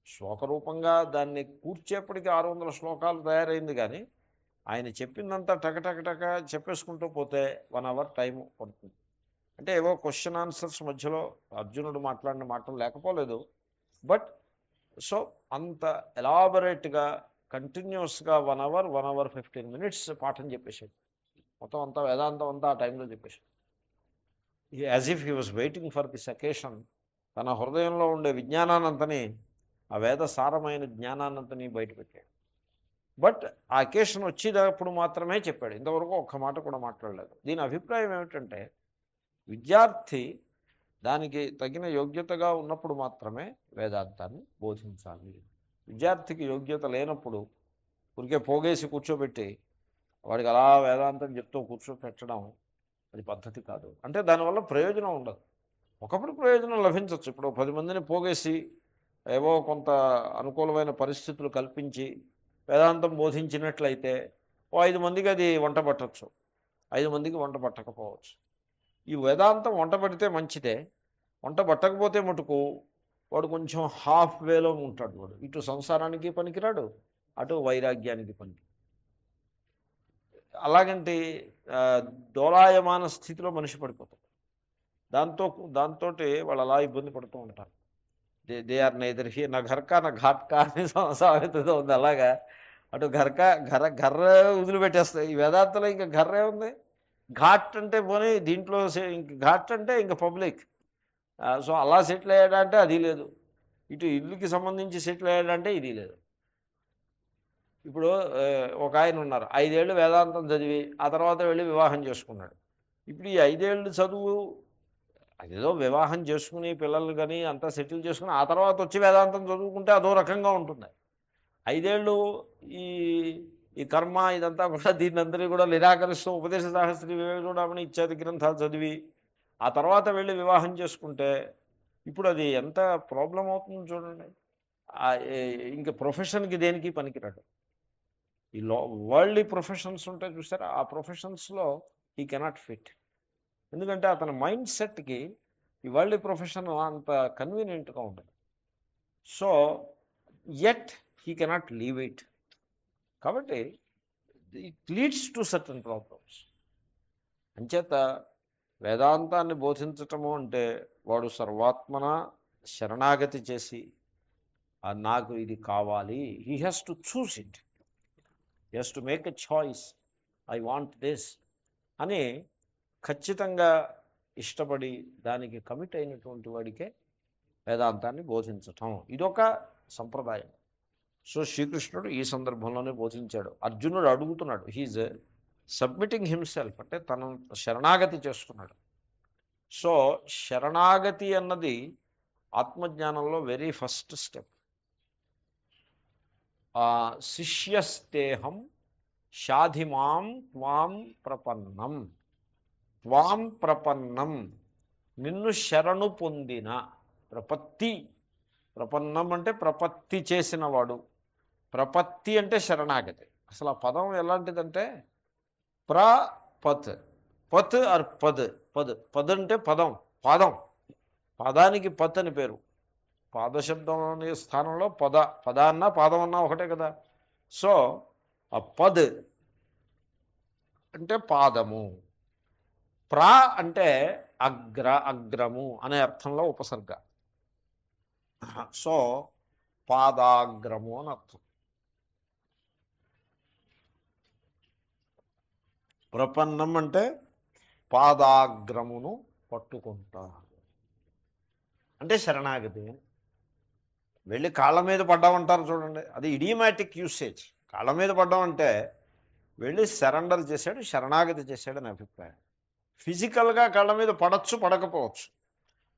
శ్లోకరూపంగా దాన్ని కూర్చేపటికి 600 శ్లోకాలు తయారైంది, కానీ ఆయన చెప్పిందంతా టకటకటక చెప్పేసుకుంటూ పోతే 1 hour టైం పడుతుంది. అంటే ఏవో క్వశ్చన్ ఆన్సర్స్ మధ్యలో అర్జునుడు మాట్లాడిన మాటలు లేకపోలేదు, బట్ సో అంత ఎలాబరేట్గా కంటిన్యూస్గా 1 hour 1 hour 15 minutes పాఠం చెప్పేసాడు. మొత్తం అంతా వేదాంతం అంతా ఆ టైంలో చెప్పేసాడు. As if he was waiting for this occasion. తన హృదయంలో ఉండే విజ్ఞానాన్నంతని, ఆ వేద సారమైన జ్ఞానాన్నంతని బయటపెట్టాడు. బట్ ఆ అకేషన్ వచ్చేటప్పుడు మాత్రమే చెప్పాడు, ఇంతవరకు ఒక్క మాట కూడా మాట్లాడలేదు. దీని అభిప్రాయం ఏమిటంటే, విద్యార్థి దానికి తగిన యోగ్యతగా ఉన్నప్పుడు మాత్రమే వేదాంతాన్ని బోధించాలి. విద్యార్థికి యోగ్యత లేనప్పుడు ఊరికే పోగేసి కూర్చోబెట్టి వాడికి అలా వేదాంతం చెప్తూ కూర్చోపెట్టడం అది పద్ధతి కాదు. అంటే దానివల్ల ప్రయోజనం ఉండదు. ఒకప్పుడు ప్రయోజనం లభించవచ్చు. ఇప్పుడు 10 మందిని పోగేసి ఏవో కొంత అనుకూలమైన పరిస్థితులు కల్పించి వేదాంతం బోధించినట్లయితే 5 మందికి అది వంట పట్టచ్చు, 5 మందికి వంట పట్టకపోవచ్చు. ఈ వేదాంతం వంట పడితే మంచిదే, వంట పట్టకపోతే మటుకు వాడు కొంచెం హాఫ్ వేలో ఉంటాడు. వాడు ఇటు సంసారానికి పనికిరాడు, అటు వైరాగ్యానికి పనికి. అలాగంటి డోలాయమాన స్థితిలో మనిషి పడిపోతాడు. దాంతో వాళ్ళు అలా ఇబ్బంది పడుతూ ఉంటారు. దే ఆర్ నైదర్ హీ నా ఘర్కా నా ఘాట్కా అని సామెతతో ఉంది. అలాగా అటు ఘర్ర వదిలిపెట్టేస్తాయి. ఈ వేదాంతంలో ఇంకా ఘర్రే ఉంది. ఘాట్ అంటే పోనీ దీంట్లో ఇంక ఘాట్ అంటే ఇంకా పబ్లిక్. సో అలా సెటిల్ అయ్యాడంటే అది లేదు, ఇటు ఇల్లుకి సంబంధించి సెటిల్ అయ్యాడంటే ఇది లేదు. ఇప్పుడు ఒక ఆయన ఉన్నారు, 5 ఏళ్ళు వేదాంతం చదివి ఆ తర్వాత వెళ్ళి వివాహం చేసుకున్నాడు. ఇప్పుడు ఈ 5 ఏళ్ళు చదువు అదేదో వివాహం చేసుకుని పిల్లలు కానీ అంతా సెటిల్ చేసుకుని ఆ తర్వాత వచ్చి వేదాంతం చదువుకుంటే అదో రకంగా ఉంటుంది. 5 ఏళ్ళు ఈ కర్మ ఇదంతా కూడా దీన్నందరినీ కూడా నిరాకరిస్తూ ఉపదేశ సహస్రి వివేకచూడామణి ఇత్యాది గ్రంథాలు చదివి ఆ తర్వాత వెళ్ళి వివాహం చేసుకుంటే ఇప్పుడు అది ఎంత ప్రాబ్లం అవుతుందో చూడండి. ఇంకా ప్రొఫెషన్కి దేనికి పనికిరాడు. ఈ వరల్డ్లీ ప్రొఫెషన్స్ ఉంటాయి చూసారా, ఆ ప్రొఫెషన్స్లో హీ కెనాట్ ఫిట్. ఎందుకంటే అతని మైండ్ సెట్కి ఈ వరల్డ్లీ ప్రొఫెషన్ అంత కన్వీనియంట్గా ఉంటుంది. So yet he cannot leave it. కాబట్టి it leads to certain problems. అంచేత వేదాంతాన్ని బోధించటము అంటే వాడు సర్వాత్మన శరణాగతి చేసి నాకు ఇది కావాలి, he has to choose it, he has to make a choice, I want this అని ఖచ్చితంగా ఇష్టపడి దానికి కమిట్ అయినటువంటి వాడికే వేదాంతాన్ని బోధించటం. ఇదొక సంప్రదాయం. సో శ్రీకృష్ణుడు ఈ సందర్భంలోనే బోధించాడు. అర్జునుడు అడుగుతున్నాడు, హీజ్ సబ్మిటింగ్ హిమ్సెల్ఫ్, అంటే తను శరణాగతి చేస్తున్నాడు. సో శరణాగతి అన్నది ఆత్మజ్ఞానంలో వెరీ ఫస్ట్ స్టెప్. శిష్యస్తేహం షాధిమాం త్వాం ప్రపన్నం. త్వాం ప్రపన్నం, నిన్ను శరణు పొందిన. ప్రపత్తి, ప్రపన్నం అంటే ప్రపత్తి చేసినవాడు. ప్రపత్తి అంటే శరణాగతి. అసలు ఆ పదం ఎలాంటిదంటే ప్రపత్, పత్ ఆర్ పద్. పద్ అంటే పదం, పాదం. పాదానికి పత్ అని పేరు. పాదశబ్దం అనే స్థానంలో పద అన్నా పాదం అన్నా ఒకటే కదా. సో ఆ పద్ అంటే పాదము. ప్రా అంటే అగ్రము అనే అర్థంలో ఉపసర్గ. సో పాదాగ్రము అని అర్థం. ప్రపన్నం అంటే పాదాగ్రమును పట్టుకుంటారు అంటే శరణాగతి. వెళ్ళి కాళ్ళ మీద పడ్డామంటారు చూడండి, అది ఇడియమాటిక్ యూసేజ్. కాళ్ళ మీద పడ్డామంటే వెళ్ళి సరెండర్ చేశాడు, శరణాగతి చేశాడు అని అభిప్రాయం. ఫిజికల్గా కాళ్ళ మీద పడచ్చు, పడకపోవచ్చు.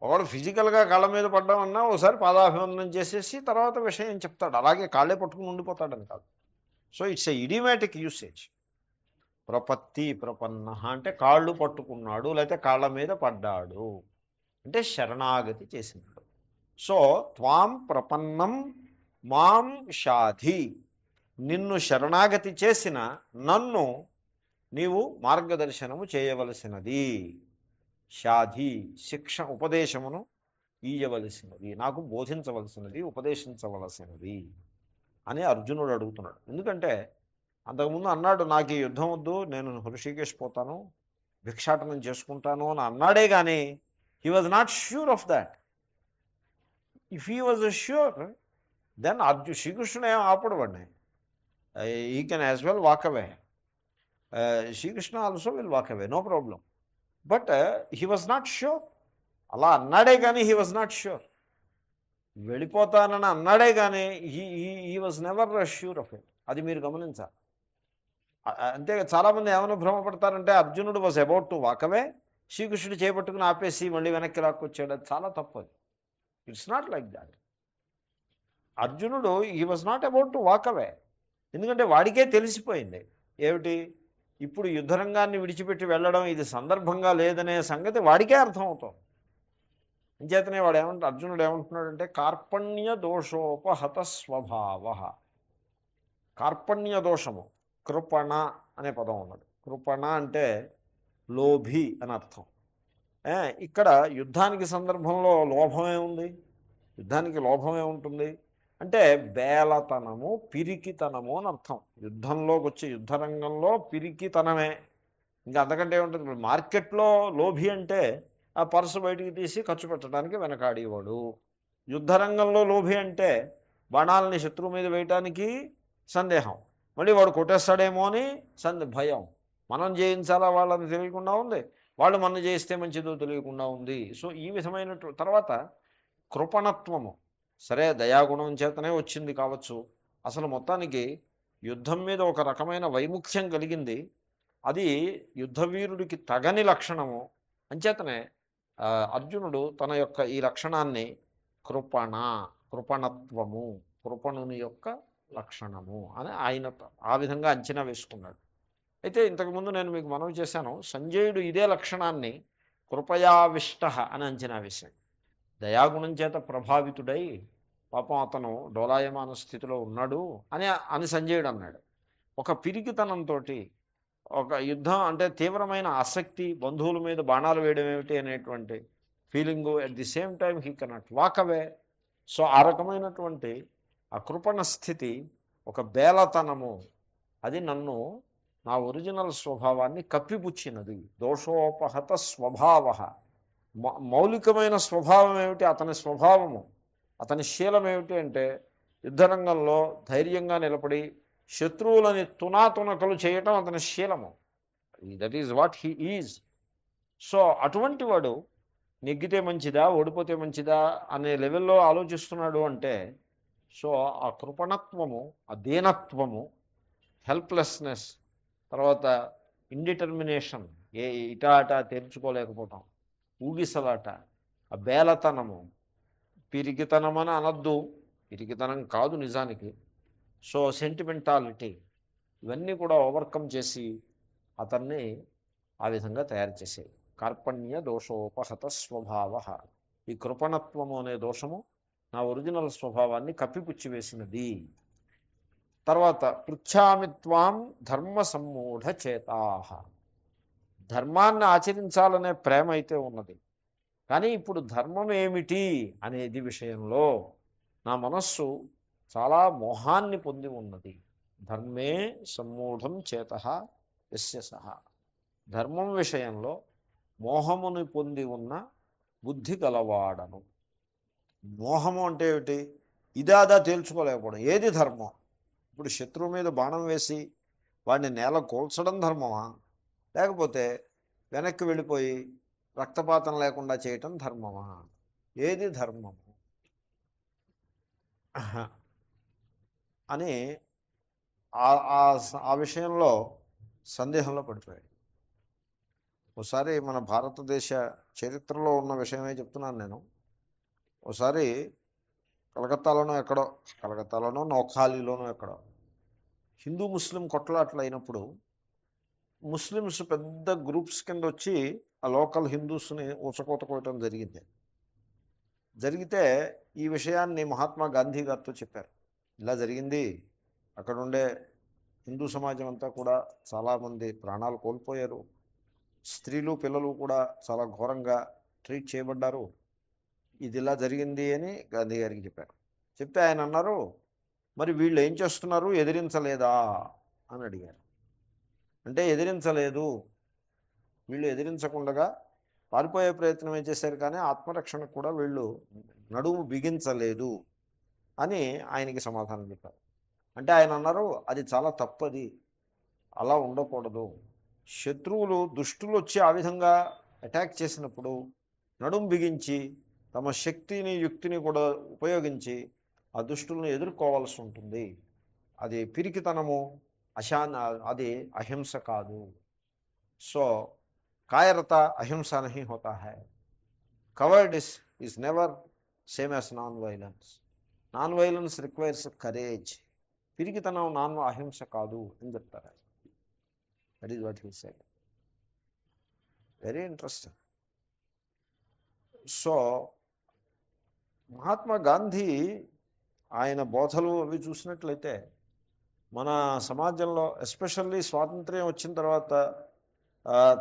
ఒకడు ఫిజికల్గా కాళ్ళ మీద పడ్డామన్నా ఒకసారి పాదాభివందనం చేసేసి తర్వాత విషయం చెప్తాడు, అలాగే కాళ్ళే పట్టుకుని ఉండిపోతాడని కాదు. So it's a idiomatic usage. ప్రపత్తి, ప్రపన్న అంటే కాళ్ళు పట్టుకున్నాడు, లేకపోతే కాళ్ళ మీద పడ్డాడు అంటే శరణాగతి చేసినాడు. సో త్వాం ప్రపన్నం మాం షాధి, నిన్ను శరణాగతి చేసిన నన్ను నీవు మార్గదర్శనము చేయవలసినది. షాధి, శిక్ష ఉపదేశమును ఇయ్యవలసినది, నాకు బోధించవలసినది, ఉపదేశించవలసినది అని అర్జునుడు అడుగుతున్నాడు. ఎందుకంటే అంతకుముందు అన్నాడు, నాకు ఈ యుద్ధం వద్దు, నేను హృషికేశ్ పోతాను, భిక్షాటనం చేసుకుంటాను అని అన్నాడే కానీ he was not sure of that. If he was sure then శ్రీకృష్ణుడు ఏం ఆపడు వాడిని. He can as well walk away. Srikrishna also will walk away, no problem. But he was not sure. అలా అన్నాడే కానీ హీ వాజ్ నాట్ ష్యూర్. వెళ్ళిపోతానని అన్నాడే కానీ he was never sure of it. అది మీరు గమనించాలి. అంతే. చాలామంది ఏమైనా భ్రమపడతారంటే అర్జునుడు was about to walk away, శ్రీకృష్ణుడు చేపట్టుకుని ఆపేసి మళ్ళీ వెనక్కి లాక్కొచ్చాడు. అది చాలా తప్పదు. It's not like that. అర్జునుడు he was not about to walk away. ఎందుకంటే వాడికే తెలిసిపోయింది ఏమిటి, ఇప్పుడు యుద్ధరంగాన్ని విడిచిపెట్టి వెళ్ళడం ఇది సందర్భంగా లేదనే సంగతి వాడికే అర్థమవుతాం. అంచేతనే అర్జునుడు ఏమంటున్నాడంటే కార్పణ్య దోషోపహత స్వభావ. కార్పణ్య దోషము, కృపణ అనే పదం ఉన్నది. కృపణ అంటే లోభి అని అర్థం. ఇక్కడ యుద్ధానికి సందర్భంలో లోభమే ఉంది. యుద్ధానికి లోభమే ఉంటుంది అంటే బేలతనము, పిరికితనము అని అర్థం. యుద్ధంలోకి వచ్చే యుద్ధరంగంలో పిరికితనమే, ఇంకా అంతకంటే ఏముంటుంది. ఇప్పుడు మార్కెట్లో లోభి అంటే ఆ పర్సు బయటికి తీసి ఖర్చు పెట్టడానికి వెనకాడేవాడు. యుద్ధరంగంలో లోభి అంటే బాణాలని శత్రువు మీద వేయటానికి సందేహం, మళ్ళీ వాడు కొట్టేస్తాడేమో అని భయం. మనం జయించాలా వాళ్ళని తెలియకుండా ఉంది, వాళ్ళు మనం జయిస్తే మంచిదో తెలియకుండా ఉంది. సో ఈ విధమైన తర్వాత కృపణత్వము, సరే దయాగుణం చేతనే వచ్చింది కావచ్చు. అసలు మొత్తానికి యుద్ధం మీద ఒక రకమైన వైముఖ్యం కలిగింది. అది యుద్ధవీరుడికి తగని లక్షణము. అంచేతనే అర్జునుడు తన యొక్క ఈ లక్షణాన్ని కృపణత్వము, కృపణుని యొక్క లక్షణము అని ఆయన ఆ విధంగా అంచనా వేసుకున్నాడు. అయితే ఇంతకుముందు నేను మీకు మనవి చేశాను, సంజయుడు ఇదే లక్షణాన్ని కృపయావిష్ట అని అంచనా వేశాడు. దయాగుణం చేత ప్రభావితుడై పాపం అతను డోలాయమాన స్థితిలో ఉన్నాడు అని సంజయుడు అన్నాడు. ఒక పిరికితనంతో ఒక యుద్ధం అంటే తీవ్రమైన ఆసక్తి, బంధువుల మీద బాణాలు వేయడం ఏమిటి అనేటువంటి feeling, at the same time he cannot walk away. So ఆ రకమైనటువంటి ఆ కృపణ స్థితి, ఒక బేలతనము, అది నన్ను నా ఒరిజినల్ స్వభావాన్ని కప్పిపుచ్చినది. దోషోపహత స్వభావ, మౌలికమైన స్వభావం ఏమిటి, అతని స్వభావము, అతని శీలం ఏమిటి అంటే యుద్ధరంగంలో ధైర్యంగా నిలబడి శత్రువులని తునాతునకలు చేయటం అతని శీలము. That is what he is. So అటువంటి వాడు నెగ్గితే మంచిదా ఓడిపోతే మంచిదా అనే లెవెల్లో ఆలోచిస్తున్నాడు అంటే సో ఆ కృపణత్వము, ఆ దీనత్వము, హెల్ప్లెస్నెస్, తర్వాత ఇండిటర్మినేషన్, ఏ ఇటా అటా తెరుచుకోలేకపోవటం, ఊగిసలాట, ఆ బేలతనము, పిరికితనం అని అనద్దు, పిరికితనం కాదు నిజానికి. సో సెంటిమెంటాలిటీ, ఇవన్నీ కూడా ఓవర్కమ్ చేసి అతన్ని ఆ విధంగా తయారు చేసేది. కార్పణ్య దోషోపహత స్వభావ, ఈ కృపణత్వము అనే దోషము నా ఒరిజినల్ స్వభావాన్ని కప్పిపుచ్చి వేసినది. తర్వాత పృచ్ఛామిత్వాం ధర్మ సమ్మూఢ చేతాహ, ధర్మాన్ని ఆచరించాలనే ప్రేమ అయితే ఉన్నది, కానీ ఇప్పుడు ధర్మం ఏమిటి అనేది విషయంలో నా మనస్సు చాలా మోహాన్ని పొంది ఉన్నది. ధర్మే సమ్మూఢం చేతః యస్య సహ, ధర్మం విషయంలో మోహముని పొంది ఉన్న బుద్ధి గలవాడను. మోహము అంటే ఏమిటి? ఇదాదా తేల్చుకోలేకపోవడం. ఏది ధర్మం? ఇప్పుడు శత్రువు మీద బాణం వేసి వాడిని నేల కూల్చడం ధర్మమా, లేకపోతే వెనక్కి వెళ్ళిపోయి రక్తపాతం లేకుండా చేయటం ధర్మమా? ఏది ధర్మము అని ఆ విషయంలో సందేహంలో పడిపోయాడు. ఒకసారి మన భారతదేశ చరిత్రలో ఉన్న విషయమే చెప్తున్నాను నేను. ఒకసారి కలకత్తాలోనో నౌఖాళీలోనో ఎక్కడో హిందూ ముస్లిం కొట్లాట్లు అయినప్పుడు ముస్లిమ్స్ పెద్ద గ్రూప్స్ కింద వచ్చి ఆ లోకల్ హిందూస్ని ఊచకోత కోయటం జరిగితే ఈ విషయాన్ని మహాత్మా గాంధీ గారితో చెప్పారు. ఇలా జరిగింది, అక్కడ ఉండే హిందూ సమాజం అంతా కూడా చాలామంది ప్రాణాలు కోల్పోయారు, స్త్రీలు పిల్లలు కూడా చాలా ఘోరంగా ట్రీట్ చేయబడ్డారు, ఇది ఇలా జరిగింది అని గాంధీ గారికి చెప్పారు. చెప్తే ఆయన అన్నారు, మరి వీళ్ళు ఏం చేస్తున్నారు, ఎదిరించలేదా అని అడిగారు. అంటే ఎదిరించలేదు, వీళ్ళు ఎదిరించకుండా పారిపోయే ప్రయత్నమే చేశారు, కానీ ఆత్మరక్షణకు కూడా వీళ్ళు నడుము బిగించలేదు అని ఆయనకి సమాధానం చెప్పారు. అంటే ఆయన అన్నారు, అది చాలా తప్పది, అలా ఉండకూడదు. శత్రువులు దుష్టులు వచ్చి ఆ విధంగా అటాక్ చేసినప్పుడు నడుము బిగించి తమ శక్తిని యుక్తిని కూడా ఉపయోగించి ఆ దుష్టులను ఎదుర్కోవాల్సి ఉంటుంది. అది పిరికితనము, అది అహింస కాదు. సో కాయరత అహింస నహీ హోతా హై, cowardice is never same as non violence, non violence requires courage, పిరికితనం అహింస కాదు అని చెప్తారు. That is what he said. Very interesting. So Mahatma Gandhi ఆయన బోధలు అవి చూసినట్లయితే మన సమాజంలో ఎస్పెషల్లీ స్వాతంత్ర్యం వచ్చిన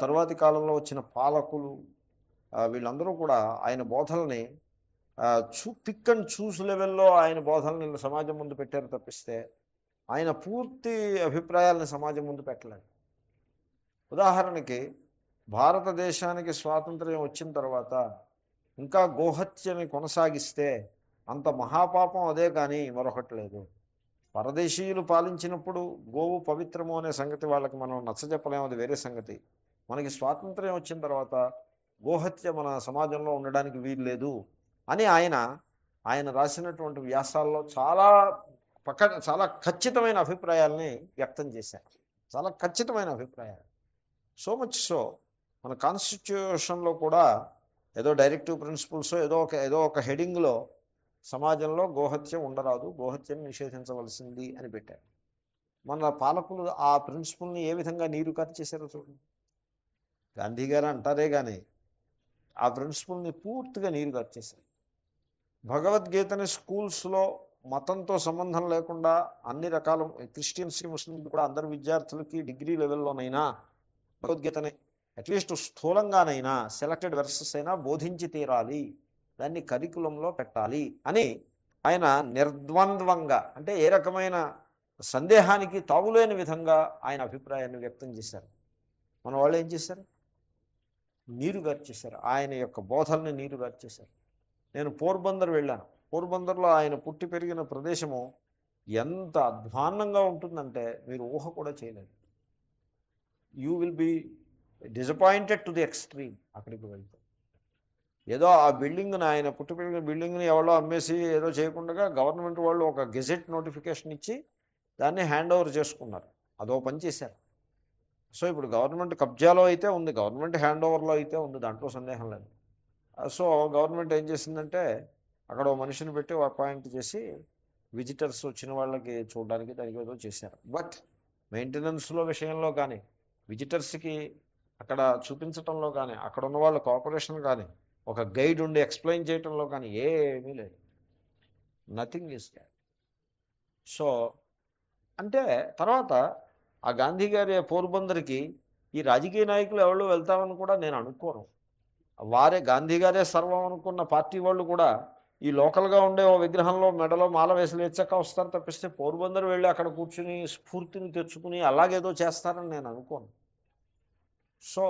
తర్వాతి కాలంలో వచ్చిన పాలకులు వీళ్ళందరూ కూడా ఆయన బోధల్ని పిక్ అండ్ చూస్ లెవెల్లో ఆయన బోధనని సమాజం ముందు పెట్టారు తప్పిస్తే ఆయన పూర్తి అభిప్రాయాలను సమాజం ముందు పెట్టలేదు. ఉదాహరణకి భారతదేశానికి స్వాతంత్ర్యం వచ్చిన తర్వాత ఇంకా గోహత్యని కొనసాగిస్తే అంత మహాపాపం అదే కానీ మరొకటి లేదు. పరదేశీయులు పాలించినప్పుడు గోవు పవిత్రము అనే సంగతి వాళ్ళకి మనం నచ్చజెప్పలేము, అది వేరే సంగతి. మనకి స్వాతంత్ర్యం వచ్చిన తర్వాత గోహత్య మన సమాజంలో ఉండడానికి వీలు లేదు అని ఆయన రాసినటువంటి వ్యాసాల్లో చాలా ఖచ్చితమైన అభిప్రాయాల్ని వ్యక్తం చేశారు. చాలా ఖచ్చితమైన అభిప్రాయాలు. సో మచ్ సో మన కాన్స్టిట్యూషన్లో కూడా ఏదో డైరెక్టివ్ ప్రిన్సిపల్స్ ఏదో ఒక హెడింగ్లో సమాజంలో గోహత్య ఉండరాదు, గోహత్యను నిషేధించవలసింది అని పెట్టారు. మన పాలకులు ఆ ప్రిన్సిపల్ని ఏ విధంగా నీరు చేశారో చూడండి. గాంధీ గారు అంటారే కానీ ఆ ప్రిన్సిపల్ని పూర్తిగా నీరు చేశారు. భగవద్గీతని స్కూల్స్లో మతంతో సంబంధం లేకుండా అన్ని రకాల క్రిస్టియన్స్కి ముస్లింకి కూడా అందరు విద్యార్థులకి డిగ్రీ లెవెల్లోనైనా భగవద్గీతని అట్లీస్ట్ స్థూలంగానైనా సెలెక్టెడ్ వెర్సెస్ అయినా బోధించి తీరాలి, దాన్ని కరికులంలో పెట్టాలి అని ఆయన నిర్ద్వంద్వంగా, అంటే ఏ రకమైన సందేహానికి తావులేని విధంగా ఆయన అభిప్రాయాన్ని వ్యక్తం చేశారు. మన వాళ్ళు ఏం చేశారు? నీరుగార్చేశారు, ఆయన యొక్క బోధల్ని నీరుగార్చేశారు. నేను పోర్బందర్ వెళ్ళాను. పోర్బందర్లో ఆయన పుట్టి పెరిగిన ప్రదేశము ఎంత అధ్వాన్నంగా ఉంటుందంటే మీరు ఊహ కూడా చేయలేదు. You will be disappointed to the extreme అక్కడికి వెళ్తే. ఏదో ఆ బిల్డింగ్ని ఆయన పుట్టి పెరిగిన బిల్డింగ్ని ఎవరో అమ్మేసి ఏదో చేయకుండా గవర్నమెంట్ వాళ్ళు ఒక గెజెట్ నోటిఫికేషన్ ఇచ్చి దాన్ని హ్యాండ్ ఓవర్ చేసుకున్నారు. అదో పని చేశారు. సో ఇప్పుడు గవర్నమెంట్ కబ్జాలో అయితే ఉంది, గవర్నమెంట్ హ్యాండ్ ఓవర్లో అయితే ఉంది, దాంట్లో సందేహం లేదు. సో గవర్నమెంట్ ఏం చేసిందంటే అక్కడ ఓ మనిషిని పెట్టి అపాయింట్ చేసి విజిటర్స్ వచ్చిన వాళ్ళకి చూడడానికి దానికి ఏదో చేశారు. బట్ మెయింటెనెన్స్లో విషయంలో కానీ, విజిటర్స్కి అక్కడ చూపించటంలో కానీ, అక్కడ ఉన్న వాళ్ళ కోఆపరేషన్ కానీ, ఒక గైడ్ ఉండి ఎక్స్ప్లెయిన్ చేయటంలో కానీ ఏమీ లేదు. Nothing is that. సో అంటే తర్వాత ఆ గాంధీ గారి పోర్బందర్కి ఈ రాజకీయ నాయకులు ఎవరు వెళ్తామని కూడా నేను అనుకోను. వారే గాంధీ గారే సర్వం అనుకున్న పార్టీ వాళ్ళు కూడా ఈ లోకల్గా ఉండే ఓ విగ్రహంలో మెడలో మాల వేసి లేచాక వస్తారు తప్పిస్తే పోర్బందర్ వెళ్ళి అక్కడ కూర్చుని స్ఫూర్తిని తెచ్చుకుని అలాగేదో చేస్తారని నేను అనుకోను. So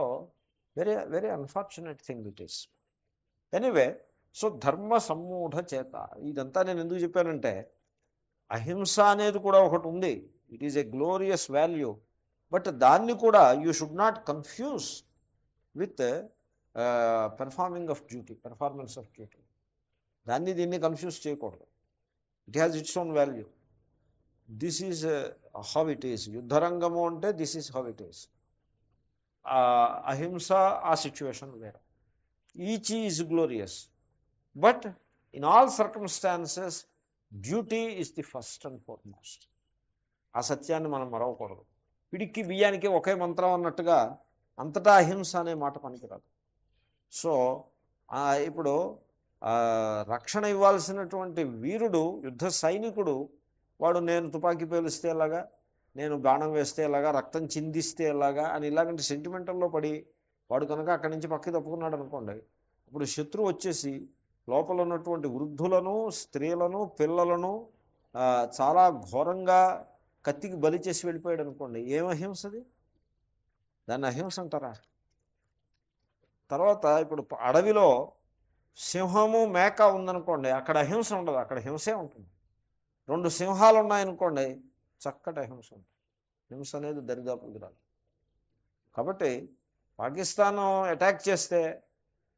very very unfortunate thing it is. Anyway, so ధర్మ సమ్మూఢ చేత ఇదంతా నేను ఎందుకు చెప్పానంటే అహింస అనేది కూడా ఒకటి ఉంది. It is a glorious value. But దాన్ని కూడా you should not confuse with performing of duty, performance of duty. దీన్ని కన్ఫ్యూజ్ చేయకూడదు. It has its own value. This is how it is. యుద్ధరంగము అంటే this is how it is. అహింస ఆ situation వేరే. Each is glorious. But in all circumstances duty is the first and foremost. ఆ సత్యాన్ని మనం మరవకూడదు. పిడికి బియ్యానికి ఒకే మంత్రం అన్నట్టుగా అంతటా అహింస అనే మాట పనికిరాదు. సో ఇప్పుడు రక్షణ ఇవ్వాల్సినటువంటి వీరుడు, యుద్ధ సైనికుడు, వాడు నేను తుపాకీ పేలిస్తే ఎలాగా, నేను బాణం వేస్తే ఎలాగా, రక్తం చిందిస్తే ఎలాగా అని ఇలాగంటే సెంటిమెంటల్లో పడి వాడు కనుక అక్కడి నుంచి పక్కకి తప్పుకున్నాడు అనుకోండి, ఇప్పుడు శత్రువు వచ్చేసి లోపల ఉన్నటువంటి వృద్ధులను, స్త్రీలను, పిల్లలను చాలా ఘోరంగా కత్తికి బలి చేసి వెళ్ళిపోయాడు అనుకోండి, ఏం అహింసది? దాన్ని అహింస అంటారా? తర్వాత ఇప్పుడు అడవిలో సింహము మేక ఉందనుకోండి, అక్కడ అహింస ఉండదు, అక్కడ హింసే ఉంటుంది. 2 సింహాలు ఉన్నాయనుకోండి, చక్కటి అహింస ఉంటుంది. హింస అనేది దరిదాపులకు రాదు. కాబట్టి పాకిస్తాన్ అటాక్ చేస్తే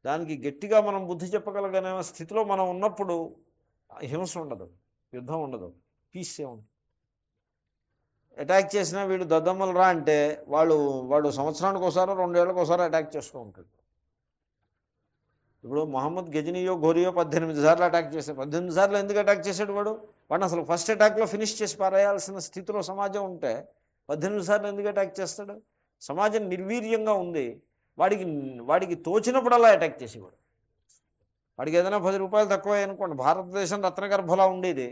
దానికి గట్టిగా మనం బుద్ధి చెప్పగలిగిన స్థితిలో మనం ఉన్నప్పుడు హింస ఉండదు, యుద్ధం ఉండదు, పీసే ఉంటుంది. అటాక్ చేసినా వీడు దద్దమ్మలు రా అంటే వాడు సంవత్సరానికి ఒకసారి 2 ఏళ్ళకి ఒకసారి అటాక్ చేస్తూ ఉంటాడు. ఇప్పుడు మొహమ్మద్ గజనీయో ఘోరియో 18 సార్లు అటాక్ చేశాడు. 18 సార్లు ఎందుకు అటాక్ చేశాడు? వాడిని అసలు ఫస్ట్ అటాక్లో ఫినిష్ చేసి పారేయాల్సిన స్థితిలో సమాజం ఉంటే 18 సార్లు ఎందుకు అటాక్ చేస్తాడు? సమాజం నిర్వీర్యంగా ఉంది. వాడికి తోచినప్పుడల్లా అటాక్ చేసేవాడు. వాడికి ఏదైనా 10 రూపాయలు తక్కువ అనుకోండి, భారతదేశం రత్నగర్భలా ఉండేది,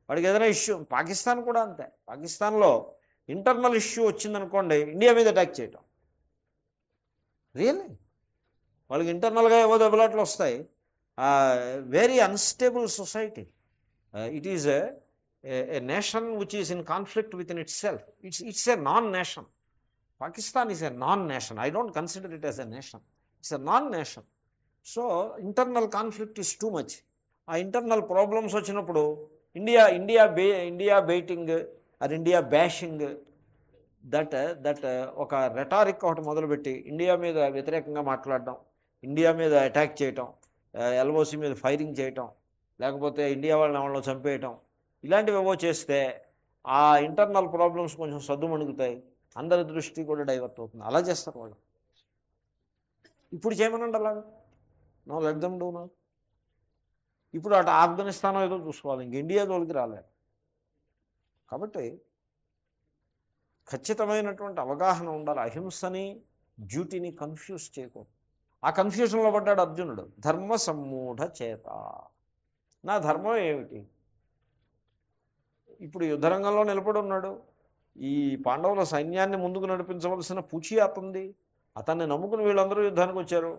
వాడికి ఏదైనా ఇష్యూ, పాకిస్తాన్ కూడా అంతే. పాకిస్తాన్లో ఇంటర్నల్ ఇష్యూ వచ్చిందనుకోండి, ఇండియా మీద అటాక్ చేయటం. రియల్లీ వాళ్ళకి ఇంటర్నల్గా ఏవో దెబ్బలాట్లు వస్తాయి. Very unstable society. It is a nation which is in conflict with in it self. It's a non nation. Pakistan is a non-nation. I don't consider it as a nation. It's a non-nation. So internal conflict is too much. ఆ internal problems వచ్చినప్పుడు India baiting or India bashing, that ఒక rhetoric ఒకటి మొదలుపెట్టి India మీద వ్యతిరేకంగా మాట్లాడడం, India మీద attack చేయటం, ఎల్ఓసి మీద ఫైరింగ్ చేయటం, లేకపోతే ఇండియా వాళ్ళని ఎవరిలో చంపేయటం, ఇలాంటివి ఏవో చేస్తే ఆ ఇంటర్నల్ ప్రాబ్లమ్స్ కొంచెం సద్దుమణుగుతాయి, అందరి దృష్టి కూడా డైవర్ట్ అవుతుంది. అలా చేస్తారు వాళ్ళు. ఇప్పుడు చేయమనండి అలాగా. No let them do no. ఇప్పుడు అటు ఆఫ్ఘనిస్తాన్ ఏదో చూసుకోవాలి, ఇంక ఇండియా జోలికి రాలేదు. కాబట్టి ఖచ్చితమైనటువంటి అవగాహన ఉండాలి. అహింసని డ్యూటీని కన్ఫ్యూజ్ చేయకూడదు. ఆ కన్ఫ్యూజన్లో పడ్డాడు అర్జునుడు. ధర్మ సమ్మూఢ చేత. నా ధర్మం ఏమిటి? ఇప్పుడు యుద్ధరంగంలో నిలబడి ఉన్నాడు. ఈ పాండవుల సైన్యాన్ని ముందుకు నడిపించవలసిన పూచి అతంది. అతన్ని నమ్ముకుని వీళ్ళందరూ యుద్ధానికి వచ్చారు.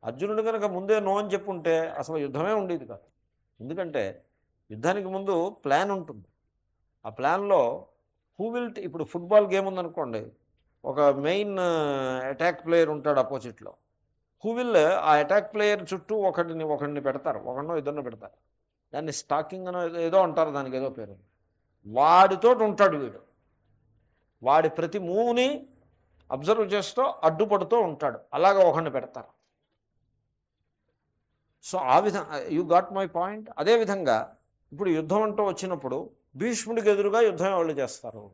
అర్జునుడు కనుక ముందే నో అని చెప్పుంటే అసలు యుద్ధమే ఉండేది కాదు. ఎందుకంటే యుద్ధానికి ముందు ప్లాన్ ఉంటుంది. ఆ ప్లాన్లో ఇప్పుడు ఫుట్బాల్ గేమ్ ఉందనుకోండి, ఒక మెయిన్ అటాక్ ప్లేయర్ ఉంటాడు అపోజిట్లో. ఆ అటాక్ ప్లేయర్ చుట్టూ ఒకడిని పెడతారు, ఒకడినో ఇద్దరినో పెడతారు. దాన్ని స్టాకింగ్ అనో ఏదో అంటారు, దానికి ఏదో పేరు. వాడితోటి ఉంటాడు వీడు. వాడి ప్రతి మూవ్ని అబ్జర్వ్ చేస్తూ అడ్డుపడుతూ ఉంటాడు. అలాగా ఒకడిని పెడతారు. సో ఆ విధంగా యూ గాట్ మై పాయింట్. అదేవిధంగా ఇప్పుడు యుద్ధం అంటూ వచ్చినప్పుడు భీష్ముడికి ఎదురుగా యుద్ధం ఎవరు చేస్తారు?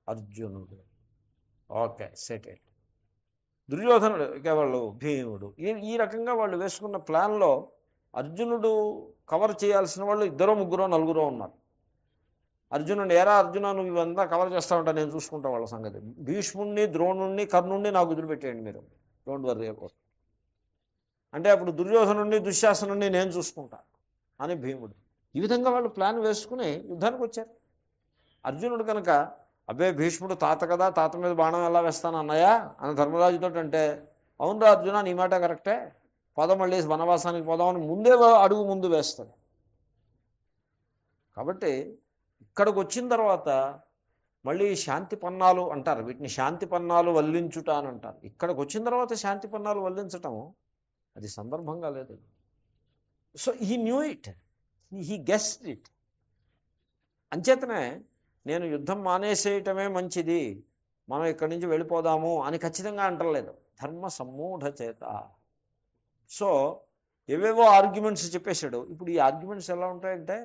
అర్జునుడు. Okay, settle. దుర్యోధనుడు వాళ్ళు భీముడు. ఈ రకంగా వాళ్ళు వేసుకున్న ప్లాన్లో అర్జునుడు కవర్ చేయాల్సిన వాళ్ళు ఇద్దరో ముగ్గురో నలుగురో ఉన్నారు. అర్జునుడు, ఎరా అర్జున నువ్వు ఇవంతా కవర్ చేస్తా ఉంటా, నేను చూసుకుంటా వాళ్ళ సంగతి. భీష్ముడిని, ద్రోణుణ్ణి, కర్ణుణ్ణి నాకు వదిలిపెట్టేయండి మీరు, డోంట్ వర్రీ అబౌట్. అంటే అప్పుడు దుర్యోధనుణ్ణి, దుశ్శాసనుణ్ణి నేను చూసుకుంటా అని భీముడు. ఈ విధంగా వాళ్ళు ప్లాన్ వేసుకుని యుద్ధానికి వచ్చారు. అర్జునుడు కనుక అబ్బే భీష్ముడు తాత కదా, తాత మీద బాణం ఎలా వేస్తాను అన్నయ్య అని ధర్మరాజుతో అంటే, అవునరా అర్జున నీ మాట కరెక్టే, మళ్ళీ వనవాసానికి పోదామని ముందే అడుగు ముందు వేస్తాడు. కాబట్టి ఇక్కడికి వచ్చిన తర్వాత మళ్ళీ శాంతి పన్నాలు అంటారు, వీటిని శాంతి పన్నాలు వల్లించుట అని అంటారు. ఇక్కడికి వచ్చిన తర్వాత శాంతి పన్నాలు వల్లించటం అది సందర్భంగా లేదు. So he knew it, he guessed it. అంచేతనే నేను యుద్ధం మానేసేయటమే మంచిది, మనం ఇక్కడి నుంచి వెళ్ళిపోదాము అని ఖచ్చితంగా అంటలేదు. ధర్మ సమ్మూఢ చేత. సో ఏవేవో ఆర్గ్యుమెంట్స్ చెప్పేశాడు. ఇప్పుడు ఈ ఆర్గ్యుమెంట్స్ ఎలా ఉంటాయంటే,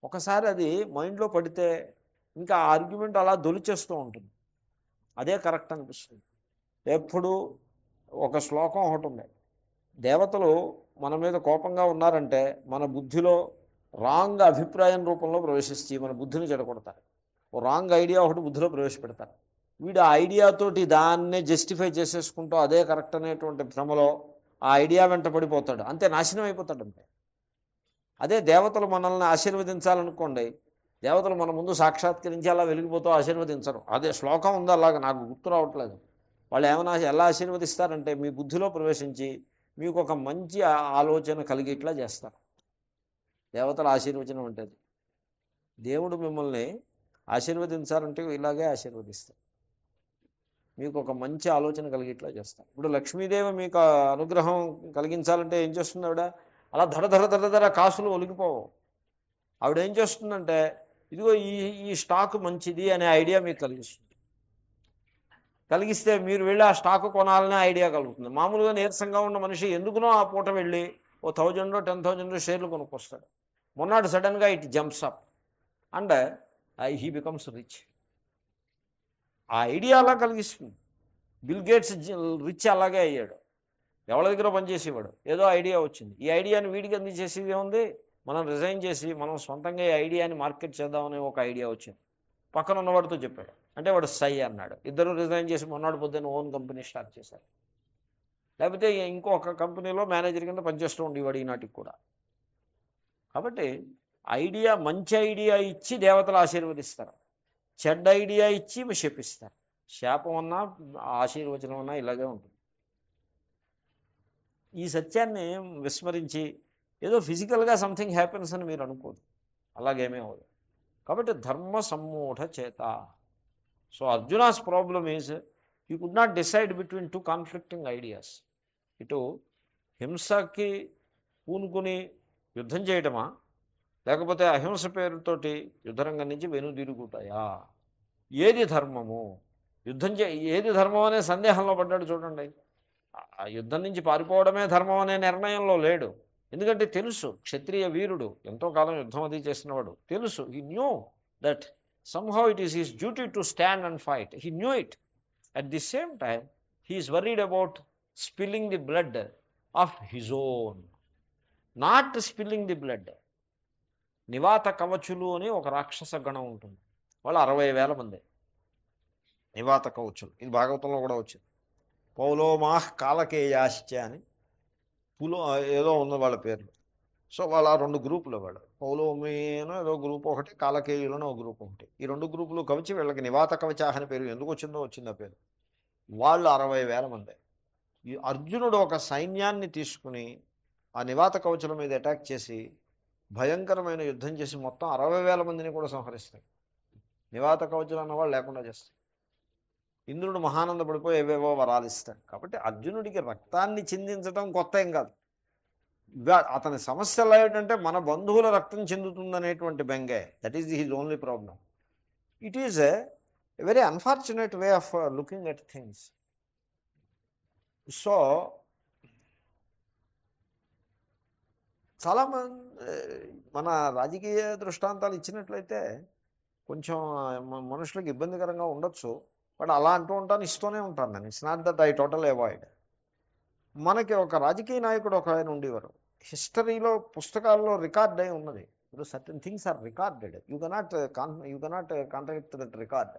ఒకసారి అది మైండ్లో పడితే ఇంకా ఆ ఆర్గ్యుమెంట్ అలా దొలిచేస్తూ ఉంటుంది, అదే కరెక్ట్ అనిపిస్తుంది. ఎప్పుడు ఒక శ్లోకం ఒకటి ఉంది, దేవతలు మన మీద కోపంగా ఉన్నారంటే మన బుద్ధిలో రాంగ్ అభిప్రాయం రూపంలో ప్రవేశించి మన బుద్ధిని చెడగొడతారు. ఓ రాంగ్ ఐడియా ఒకటి బుద్ధిలో ప్రవేశపెడతారు. వీడు ఆ ఐడియాతోటి దాన్నే జస్టిఫై చేసేసుకుంటూ అదే కరెక్ట్ అనేటువంటి భ్రమలో ఆ ఐడియా వెంట పడిపోతాడు, అంతే నాశనం అయిపోతాడు అంతే. అదే దేవతలు మనల్ని ఆశీర్వదించాలనుకోండి, దేవతలు మన ముందు సాక్షాత్కరించి అలా వెలిగిపోతూ ఆశీర్వదించరు. అదే శ్లోకం ఉందో అలాగా, నాకు గుర్తు రావట్లేదు. వాళ్ళు ఏమైనా ఎలా ఆశీర్వదిస్తారంటే మీ బుద్ధిలో ప్రవేశించి మీకు ఒక మంచి ఆలోచన కలిగేట్లా చేస్తారు. దేవతల ఆశీర్వచనం అంటే దేవుడు మిమ్మల్ని ఆశీర్వదించాలంటే ఇలాగే ఆశీర్వదిస్తారు, మీకు ఒక మంచి ఆలోచన కలిగేట్లా చేస్తారు. ఇప్పుడు లక్ష్మీదేవి మీకు అనుగ్రహం కలిగించాలంటే ఏం చేస్తుంది ఆవిడ? అలా ధర కాసులు ఒలిగిపోవు. ఆవిడ ఏం చేస్తుందంటే, ఇదిగో ఈ స్టాక్ మంచిది అనే ఐడియా మీకు కలిగిస్తుంది. కలిగిస్తే మీరు వెళ్ళి ఆ స్టాక్ కొనాలనే ఐడియా కలుగుతుంది. మామూలుగా నీరసంగా ఉన్న మనిషి ఎందుకునో ఆ పూట వెళ్ళి ఓ 1000 10,000 షేర్లు కొనుక్కొస్తాడు. మొన్నాడు సడన్గా it jumps up and he becomes rich. ఆ ఐడియా అలా కలిగిస్తుంది. బిల్ గేట్స్ రిచ్ అలాగే అయ్యాడు. ఎవరి దగ్గర పనిచేసేవాడు, ఏదో ఐడియా వచ్చింది, ఈ ఐడియాని వీడికి అందించేసేది ఏముంది, మనం రిజైన్ చేసి మనం సొంతంగా ఈ ఐడియాని మార్కెట్ చేద్దామని ఒక ఐడియా వచ్చింది. పక్కన ఉన్నవాడితో చెప్పాడు, అంటే వాడు సై అన్నాడు. ఇద్దరు రిజైన్ చేసి మొన్నటి పొద్దున్న ఓన్ కంపెనీ స్టార్ట్ చేశారు. లేకపోతే ఇంకొక కంపెనీలో మేనేజర్ కింద పనిచేస్తూ ఉండేవాడు ఈనాటికి కూడా. కాబట్టి ఐడియా, మంచి ఐడియా ఇచ్చి దేవతలు ఆశీర్వదిస్తారు, చెడ్డ ఐడియా ఇచ్చి శపిస్తారు. శాపం అన్నా ఆశీర్వచనం అన్నా ఇలాగే ఉంటుంది. ఈ సత్యాన్ని విస్మరించి ఏదో ఫిజికల్గా సంథింగ్ హ్యాపెన్స్ అని మీరు అనుకోదు, అలాగేమీ అవ్వదు. కాబట్టి ధర్మ సమ్మూఢ చేత. So Arjuna's problem is you could not decide between two conflicting ideas. ఇటు హింసకి పూనుకుని యుద్ధం చేయటమా, లేకపోతే అహింస పేరుతోటి యుద్ధరంగం నుంచి వెనుదిరుగుతాయా? ఏది ధర్మము? ఏది ధర్మం అనే సందేహంలో పడ్డాడు చూడండి. ఆ యుద్ధం నుంచి పారిపోవడమే ధర్మం అనే నిర్ణయంలో లేడు. ఎందుకంటే తెలుసు, క్షత్రియ వీరుడు, ఎంతో కాలం యుద్ధం అది చేసినవాడు, తెలుసు. He knew that somehow it is his duty to stand and fight. He knew it. At the same time, he is worried about spilling the blood of his own, not spilling the blood. నివాత కవచులు అని ఒక రాక్షస గణం ఉంటుంది, వాళ్ళు 60,000 మంది నివాత కవచులు. ఇది భాగవతంలో కూడా వచ్చింది. పౌలోమాహ్ కాలకేయాశ్చ అని ఏదో ఉంది వాళ్ళ పేర్లు. సో వాళ్ళ 2 గ్రూపులు, వాళ్ళు పౌలోమీనో ఏదో గ్రూప్ ఒకటి, కాలకేయులను ఒక గ్రూప్ ఒకటి. ఈ 2 గ్రూపులు కవచి వీళ్ళకి నివాత కవచాహ అని పేరు ఎందుకు వచ్చిందో వచ్చింది ఆ పేరు. వాళ్ళు 60,000 మంది. ఈ అర్జునుడు ఒక సైన్యాన్ని తీసుకుని ఆ నివాత కవచుల మీద అటాక్ చేసి భయంకరమైన యుద్ధం చేసి మొత్తం 60,000 మందిని కూడా సంహరిస్తాడు. నివాత కవచులు అన్నవాళ్ళు లేకుండా చేస్తాడు. ఇంద్రుడు మహానందపడిపోయి ఏవేవో వరాలు ఇస్తాడు. కాబట్టి అర్జునుడికి రక్తాన్ని చిందించడం కొత్త ఏం కాదు. అతని సమస్యలు ఏమిటంటే మన బంధువుల రక్తం చెందుతుందనేటువంటి బెంగే. That is his only problem. It is a very unfortunate way of looking at things. So చాలా మన రాజకీయ దృష్టాంతాలు ఇచ్చినట్లయితే కొంచెం మనుషులకు ఇబ్బందికరంగా ఉండొచ్చు. బట్ అలా అంటూ ఉంటాను, ఇస్తూనే ఉంటాను నేను. It's not that I total avoid. మనకి ఒక రాజకీయ నాయకుడు ఒక ఆయన ఉండేవారు. హిస్టరీలో పుస్తకాల్లో రికార్డ్ అయి ఉన్నది. ఇప్పుడు certain things are recorded. You cannot contradict that record.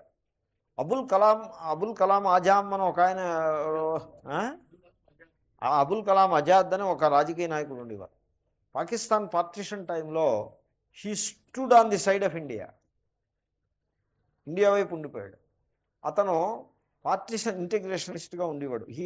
Abul Kalam Azad అని ఒక ఆయన, అబుల్ కలాం ఆజాద్ అని ఒక రాజకీయ నాయకుడు ఉండేవారు. పాకిస్తాన్ పార్టిషన్ టైంలో he stood on the side of India. India వైపు ఉండిపోయాడు. అతను పార్టిషన్ ఇంటిగ్రేషనిస్ట్గా ఉండేవాడు. హీ